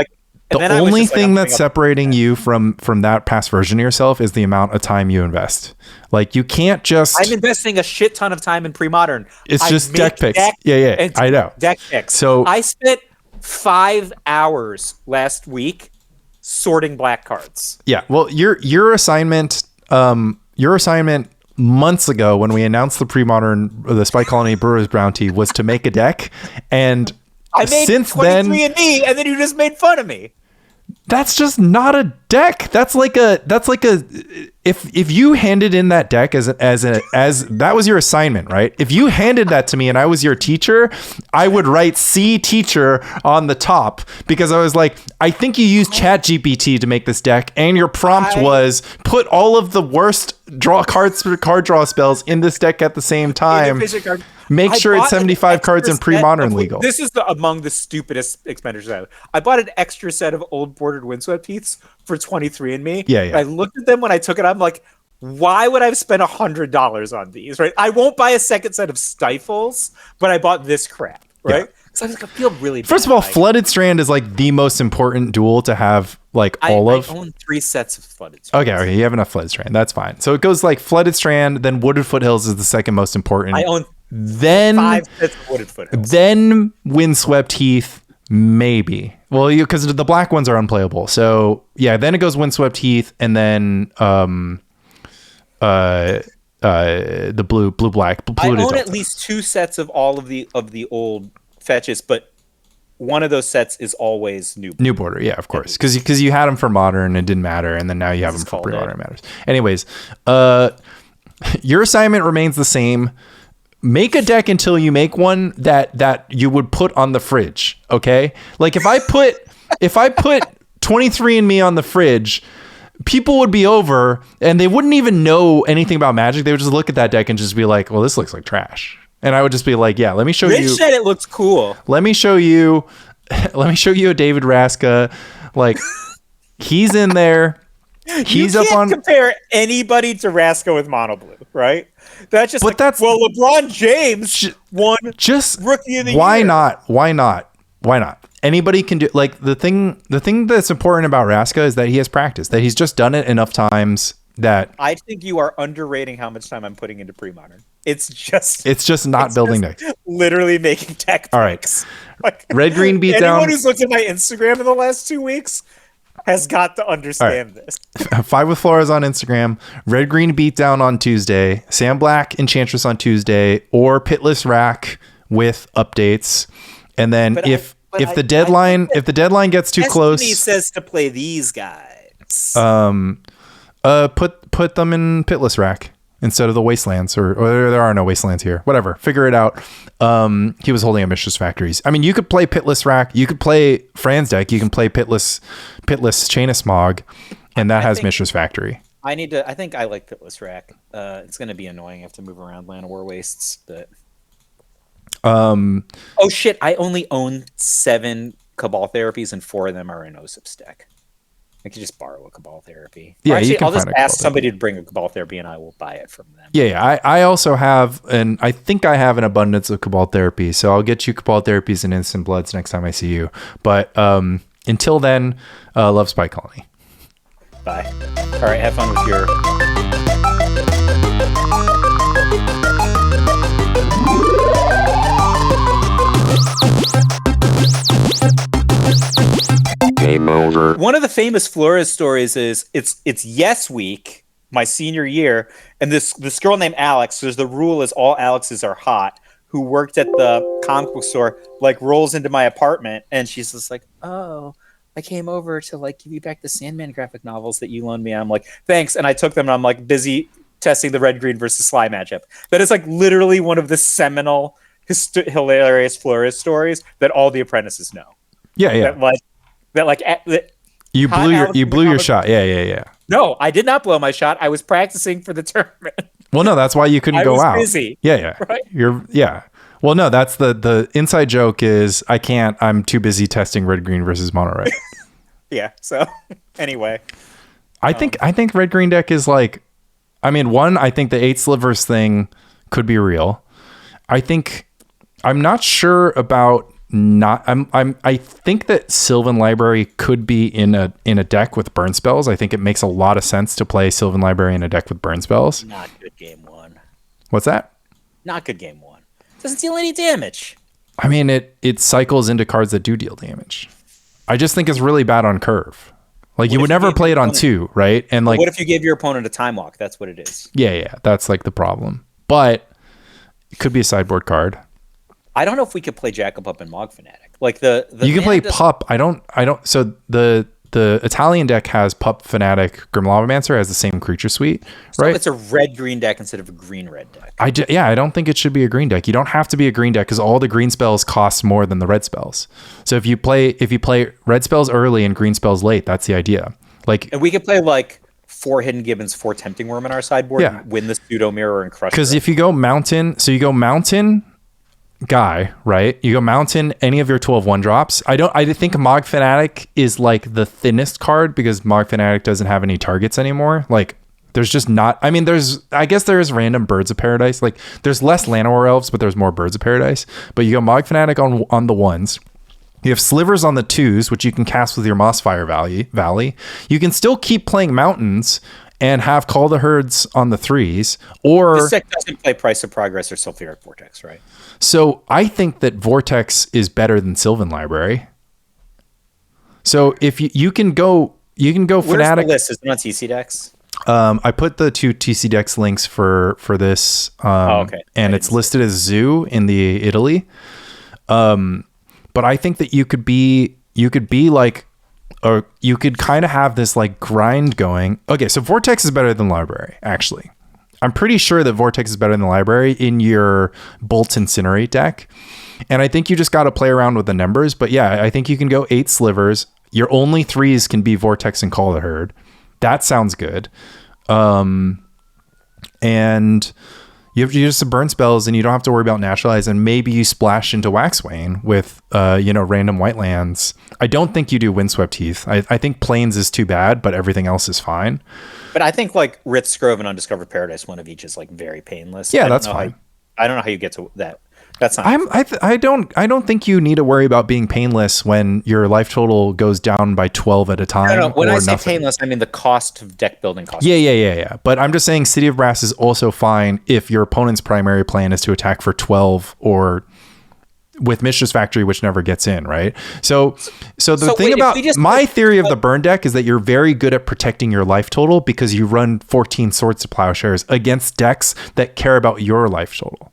thing that's separating you from that past version of yourself is the amount of time you invest. Like, you can't just... I'm investing a shit ton of time in Pre-Modern. It's just deck picks. Yeah. I know. Deck picks. So I spent 5 hours last week sorting black cards. Yeah. Well, your assignment months ago when we announced the Spike Colony Brewers Bounty was to make a deck, and I made since 23andMe, and then you just made fun of me. That's just not a deck. That's like a if you handed in that deck as that was your assignment, right? If you handed that to me and I was your teacher, I would write C teacher on the top, because I was like, I think you used ChatGPT to make this deck, and your prompt was put all of the worst card draw spells in this deck at the same time. Make sure it's 75 cards in Pre-Modern legal. This is among the stupidest expenditures ever. I bought an extra set of old bordered Windswept Heaths for 23andMe. Yeah. I looked at them when I took it. I'm like, why would I have spent $100 on these? Right? I won't buy a second set of Stifles, but I bought this crap. Right? Because I feel really bad. First of all, Flooded Strand is like the most important duel to have. Like I own 3 sets of Flooded Strand. Okay, you have enough Flooded Strand. That's fine. So it goes like Flooded Strand, then Wooded Foothills is the second most important. I own 5 sets of Wooded Foothills. Then Windswept Heath, maybe. Well, because the black ones are unplayable. So yeah, then it goes Windswept Heath, and then the blue black. I own at least 2 sets of all of the old fetches, but one of those sets is always new border. Yeah, of course, because you had them for Modern, it didn't matter, and then now you have them for Pre-Modern, it matters. Anyways, your assignment remains the same. Make a deck until you make one that you would put on the fridge. Okay, like if I put 23andMe on the fridge, people would be over and they wouldn't even know anything about Magic. They would just look at that deck and just be like, well, this looks like trash. And I would just be like, yeah, let me show you. Rich said it looks cool. Let me show you a David Raska. Like, he's in there. He's up on. Compare anybody to Raska with Mono Blue, right? That's just. But that's LeBron James won just Rookie of the Year. Why not? Anybody can do. Like, the thing that's important about Raska is that he has practice. That he's just done it enough times. That I think you are underrating how much time I'm putting into Pre-Modern. It's just not building decks. Literally making tech. All right. Like, Red Green Beatdown. Anyone who's looked at my Instagram in the last 2 weeks has got to understand this. 5 with Flores on Instagram. Red Green Beatdown on Tuesday. Sam Black Enchantress on Tuesday, or Pitless Rack with updates. And then if the deadline gets too close, he says to play these guys. Put them in Pitless Rack instead of the Wastelands, or there are no Wastelands here. Whatever, figure it out. He was holding Ambitious Factories. I mean, you could play Pitless Rack. You could play Fran's deck. You can play Pitless Chain of Smog, and that has Mishra's Factory. I think I like Pitless Rack. It's going to be annoying. I have to move around Land of War Wastes, but. Oh shit! I only own 7 Cabal Therapies, and 4 of them are in Osip's deck. I could just borrow a Cabal Therapy. Yeah, actually, you can I'll just find a ask Cabal somebody to bring a Cabal Therapy, and I will buy it from them. Yeah. I also have, and I think I have an abundance of Cabal Therapy, so I'll get you Cabal Therapies and Instant Bloods next time I see you. But until then, love Spy Colony. Bye. All right, have fun with your... Game over. One of the famous Flores stories is it's Yes Week, my senior year, and this girl named Alex. There's the rule is all Alexes are hot. Who worked at the comic book store like rolls into my apartment, and she's just like, "Oh, I came over to like give you back the Sandman graphic novels that you loaned me." And I'm like, "Thanks," and I took them, and I'm like busy testing the Red Green versus Sly matchup. That is like literally one of the seminal, hilarious Flores stories that all the apprentices know. Yeah. You blew your shot. Yeah. No, I did not blow my shot. I was practicing for the tournament. Well, no, that's why you couldn't go out. Busy. Yeah. Right? Well, no, that's the inside joke is I can't. I'm too busy testing red green versus mono red. Yeah. So anyway, I think red green deck is like, I mean, I think the 8 slivers thing could be real. I'm not sure about. I think that Sylvan Library could be in a deck with burn spells. I think it makes a lot of sense to play Sylvan Library in a deck with burn spells. Not good game one. What's that? Not good game one. Doesn't deal any damage. I mean, it cycles into cards that do deal damage. I just think it's really bad on curve. Like you would never play it on 2, right? And like, what if you gave your opponent a time walk? That's what it is. Yeah, that's like the problem. But it could be a sideboard card. I don't know if we could play Jackal Pup and Mog Fanatic. Like the you can play Pup. I don't. So the Italian deck has Pup Fanatic. Grim Lavamancer has the same creature suite, right? So it's a red-green deck instead of a green-red deck. I don't think it should be a green deck. You don't have to be a green deck because all the green spells cost more than the red spells. So if you play red spells early and green spells late, that's the idea. Like, and we could play like 4 Hidden Gibbons, 4 Tempting Worm in our sideboard, and win the Pseudo Mirror and crush. Because if you go mountain, guy, right? You go mountain any of your 12 1-drops. I think Mog Fanatic is like the thinnest card because Mog Fanatic doesn't have any targets anymore. Like there's just not, I mean, I guess there is random Birds of Paradise. Like there's less Llanowar Elves, but there's more Birds of Paradise. But you go Mog Fanatic on the 1s. You have Slivers on the 2s, which you can cast with your Mossfire Valley. You can still keep playing mountains and have Call the Herds on the 3s. Or this deck doesn't play Price of Progress or Sulfuric Vortex, right? So I think that Vortex is better than Sylvan Library. So if you can go Where's Fanatic. The list? Is it on TC decks? I put the 2 TC decks links for this. Okay. And it's listed as Zoo in the Italy. But I think that you could be like, or you could kind of have this like grind going. Okay, so Vortex is better than Library, actually. I'm pretty sure that Vortex is better than the Library in your Bolt Incinerate deck. And I think you just got to play around with the numbers. But yeah, I think you can go 8 slivers. Your only 3s can be Vortex and Call the Herd. That sounds good. And you have to use some burn spells and you don't have to worry about naturalize. And maybe you splash into Waxwane with, random white lands. I don't think you do Windswept Heath. I think Plains is too bad, but everything else is fine. But I think like Rift's Grove and Undiscovered Paradise, one of each is like very painless. Yeah, that's fine. I don't know how you get to that. That's not. I don't think you need to worry about being painless when your life total goes down by 12 at a time. No. When I say nothing. painless, I mean the cost of deck building cost. Yeah. But I'm just saying City of Brass is also fine if your opponent's primary plan is to attack for 12 or with Mishra's Factory, which never gets in, right? So the thing about my theory of the burn deck is that you're very good at protecting your life total because you run 14 Swords to Plowshares against decks that care about your life total.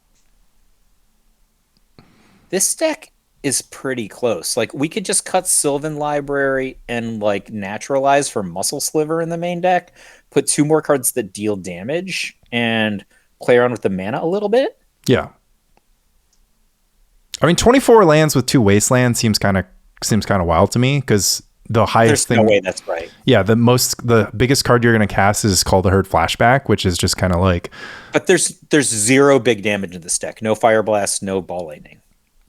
This deck is pretty close. Like we could just cut Sylvan Library and like naturalize for Muscle Sliver in the main deck, put 2 more cards that deal damage, and play around with the mana a little bit. Yeah. I mean, 24 lands with 2 wastelands seems kind of wild to me because the highest There's no way that's right. Yeah, the biggest card you're going to cast is Call the Herd Flashback, which is just kind of like. But there's 0 big damage in this deck. No Fire Blast, no Ball Lightning.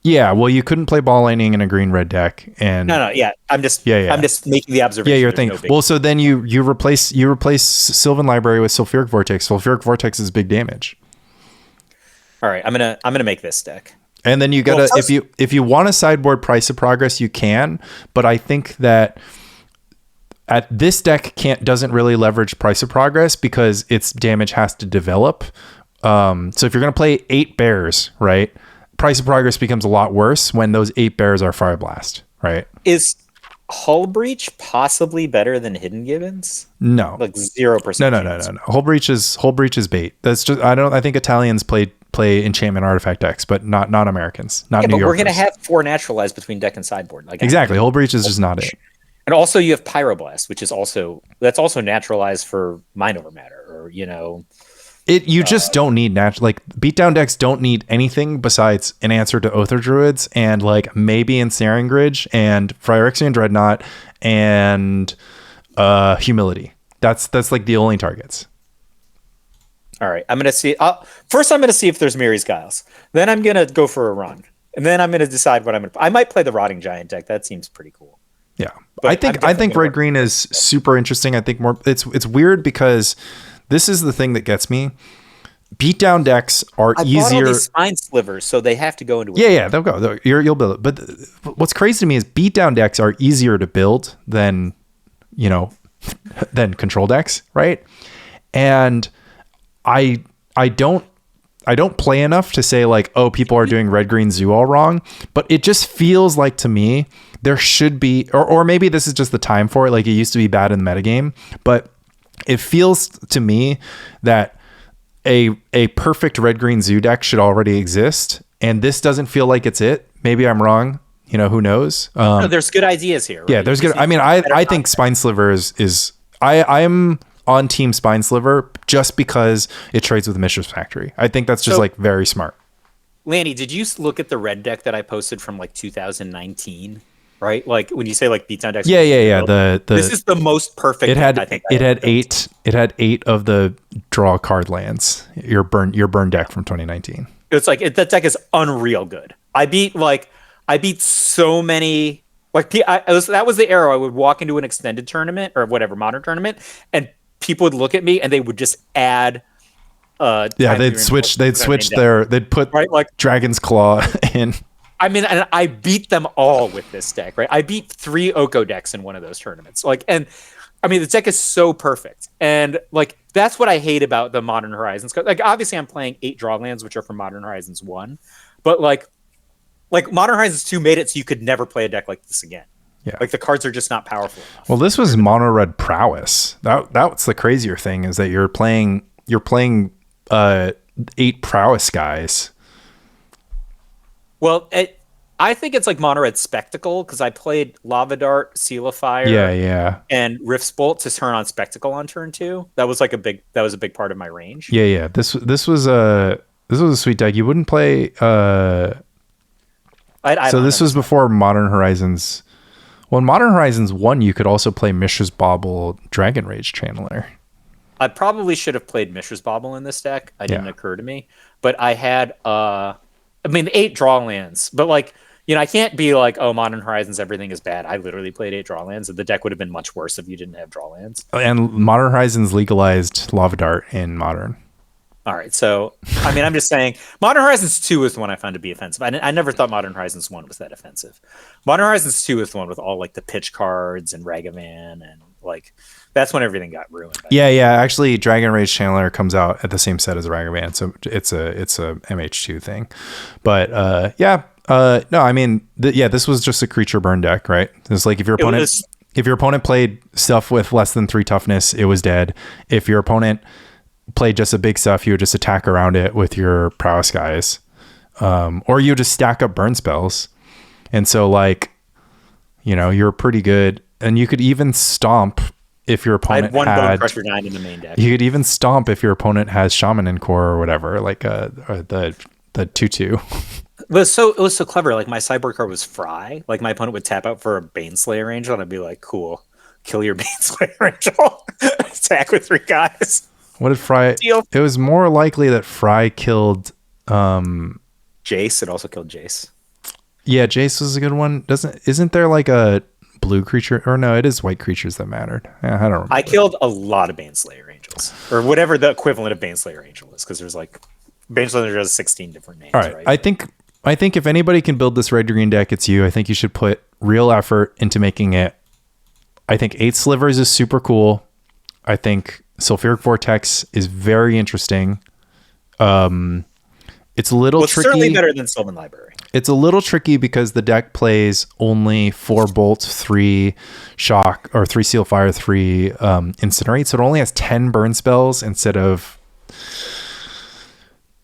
Yeah, well, you couldn't play ball lightning in a green-red deck, and No, yeah. I'm just making the observation. yeah, you're There's thinking. no big. Well, so then you replace Sylvan Library with Sulfuric Vortex. Sulfuric Vortex is big damage. All right, I'm gonna make this deck. And then you gotta if you want to sideboard Price of Progress, you can. But I think that at this deck doesn't really leverage Price of Progress because its damage has to develop. So if you're gonna play 8 bears, right? Price of Progress becomes a lot worse when those 8 bears are Fire Blast, right? Is Hull Breach possibly better than Hidden Gibbons? No, like 0%. No. Hull Breach is bait. That's just I think Italians play enchantment artifact decks, but not Americans, not New Yorkers. But we're gonna have 4 naturalized between deck and sideboard. Like exactly, Hull Breach is just not it. And also you have Pyroblast, which is also naturalized for Mind Over Matter, or You just don't need beatdown decks don't need anything besides an answer to Oathor Druids and like maybe Ensnaring Gridge and Phyrexian Dreadnought and Humility. That's like the only targets. All right, I'm gonna see. First, I'm gonna see if there's Miri's Giles. Then I'm gonna go for a run, and then I'm gonna decide what I'm gonna. I might play the Rotting Giant deck. That seems pretty cool. Yeah, but I think red green is super interesting. I think it's weird because this is the thing that gets me. Beatdown decks are easier. I bought all these Spine Slivers, so they have to go into. Yeah, they'll go. You'll build it. But what's crazy to me is beatdown decks are easier to build than than control decks, right? And I don't play enough to say like, oh, people are doing red green zoo all wrong. But it just feels like to me there should be, or maybe this is just the time for it. Like it used to be bad in the metagame, but it feels to me that a perfect red green zoo deck should already exist, and this doesn't feel like it's it. Maybe I'm wrong. Who knows? No, there's good ideas here. Right? Yeah, there's good. I mean, I think Spine Sliver is I'm on team Spine Sliver just because it trades with Mishra's Factory. I think that's just like very smart. Lanny, did you look at the red deck that I posted from like 2019? Right, like when you say like beatdown decks. Yeah. This is the most perfect. It had eight. It had 8 of the draw card lands. Your burn deck from 2019. It's like that deck is unreal good. I beat so many. Like that was the era I would walk into an extended tournament or whatever modern tournament, and people would look at me and they would just add. They'd put Dragon's Claw in. I mean, and I beat them all with this deck, right? I beat 3 Oko decks in one of those tournaments. And I mean, the deck is so perfect. And like, that's what I hate about the Modern Horizons. Like, obviously I'm playing 8 draw lands, which are from Modern Horizons 1, but like Modern Horizons 2 made it so you could never play a deck like this again. Yeah. Like the cards are just not powerful enough. Well, this was mono red prowess. That's the crazier thing is that you're playing 8 prowess guys. Well, I think it's like Mono Red Spectacle because I played Lava Dart, Seal of Fire, and Rift's Bolt to turn on Spectacle on turn 2. That was a big part of my range. Yeah. This was a sweet deck. You wouldn't play. This was before Modern Horizons. Well, in Modern Horizons 1, you could also play Mishra's Bauble Dragon Rage Channeler. I probably should have played Mishra's Bauble in this deck. It didn't occur to me, but I had. I mean, 8 draw lands, but like, I can't be like, oh, Modern Horizons, everything is bad. I literally played 8 draw lands, and the deck would have been much worse if you didn't have draw lands. And Modern Horizons legalized Lava Dart in Modern. All right, so, I mean, I'm just saying, Modern Horizons 2 is the one I found to be offensive. I never thought Modern Horizons 1 was that offensive. Modern Horizons 2 is the one with all, like, the pitch cards and Ragavan, and, like, that's when everything got ruined. Yeah. Actually, Dragon Rage Channeler comes out at the same set as Ragavan, so it's a MH2 thing. But no, I mean, this was just a creature burn deck, right? It's like if your opponent played stuff with less than 3 toughness, it was dead. If your opponent played just a big stuff, you would just attack around it with your prowess guys, or you just stack up burn spells, and so like, you're pretty good, and you could even stomp. If your opponent had one Bone Crusher 9 in the main deck, you could even stomp if your opponent has Shaman and Core or whatever, like the 2/2. It was so clever. Like my sideboard card was Fry. Like my opponent would tap out for a Baneslayer Angel, and I'd be like, "Cool, kill your Baneslayer Angel, attack with 3 guys." What did Fry? Deal. It was more likely that Fry killed Jace. It also killed Jace. Yeah, Jace was a good one. Isn't there like a blue creature? Or no, it is white creatures that mattered. Yeah, I don't remember. I killed a lot of Baneslayer Angels, or whatever the equivalent of Baneslayer Angel is, because there's like Baneslayer has 16 different names. All right. Right? I think if anybody can build this red green deck, it's you. I think you should put real effort into making it. I think 8 slivers is super cool. I think Sulfuric Vortex is very interesting. It's a little tricky. Certainly better than Sylvan Library. It's a little tricky because the deck plays only 4 Bolt, 3 Shock, or 3 Seal Fire, 3 Incinerate. So it only has 10 burn spells instead of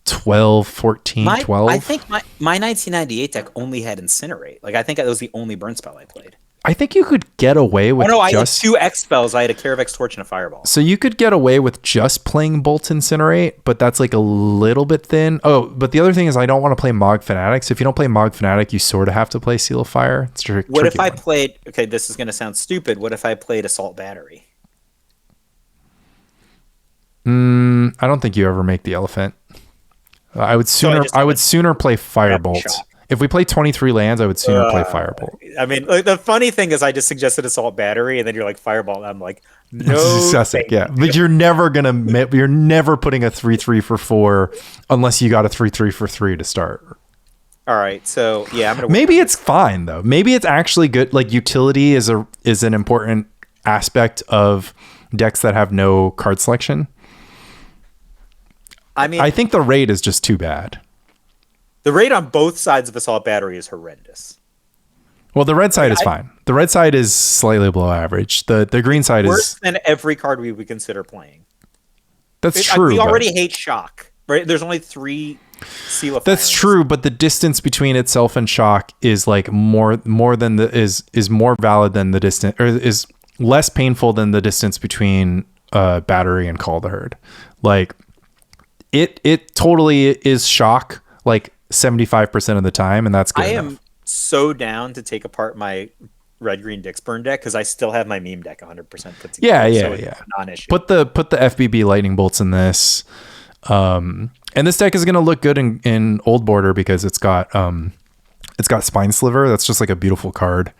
12, 14, 12. I think my 1998 deck only had Incinerate. Like, I think that was the only burn spell I played. I think you could get away with I had 2 X spells. I had a Caravex Torch and a Fireball. So you could get away with just playing Bolt Incinerate, but that's like a little bit thin. Oh, but the other thing is I don't want to play Mog Fanatic. So if you don't play Mog Fanatic, you sort of have to play Seal of Fire. It's what if I played... Okay, this is going to sound stupid. What if I played Assault Battery? I don't think you ever make the elephant. I would sooner play Firebolt. If we play 23 lands, I would sooner play Firebolt. I mean, like, the funny thing is I just suggested Assault Battery, and then you're like, Fireball. And I'm like, no. Yeah. But you're never putting a 3/3 for 4 unless you got a 3/3 for 3 to start. All right. So, yeah, I'm going to... Maybe it's fine, though. Maybe it's actually good. Like, utility is an important aspect of decks that have no card selection. I mean, I think the raid is just too bad. The raid on both sides of Assault Battery is horrendous. Well, the red side is fine. The red side is slightly below average. The green side is worse than every card we would consider playing. That's true. We already hate Shock, right? There's only 3 Seal of Fire. That's true, but the distance between itself and Shock is like more than is more valid than the distance, or is less painful than the distance between Battery and Call the Herd. Like it totally is Shock like 75% of the time, and that's good. I am so down to take apart my red-green Dixburn deck because I still have my meme deck 100% put together. Yeah. Non-issue. Put the FBB lightning bolts in this, and this deck is going to look good in Old Border because it's got Spine Sliver. That's just like a beautiful card.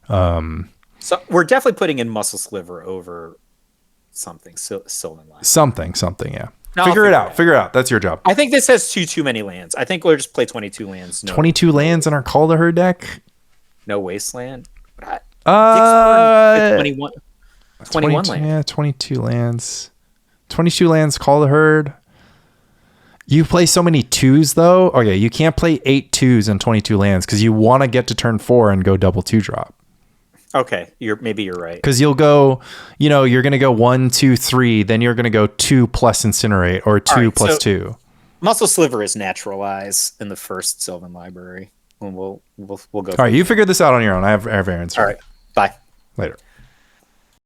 So we're definitely putting in Muscle Sliver over something. Sylvan Library. Something. Yeah. No, Figure it out. That's your job. I think this has too many lands. I think we'll just play 22 lands. 22 lands in our Call to Her deck? No Wasteland? 21 lands. Yeah, 22 lands. 22 lands, Call the Herd. You play so many 2s, though. Okay, you can't play 8 2s and 22 lands because you want to get to turn 4 and go double 2-drop. Okay, maybe you're right. Because you'll go, you're going to go 1, 2, 3, then you're going to go 2 plus Incinerate or 2 plus 2. Muscle Sliver is Naturalize in the first Sylvan Library. And we'll go. All right, you figure this out on your own. I have errands. All right, bye. Later.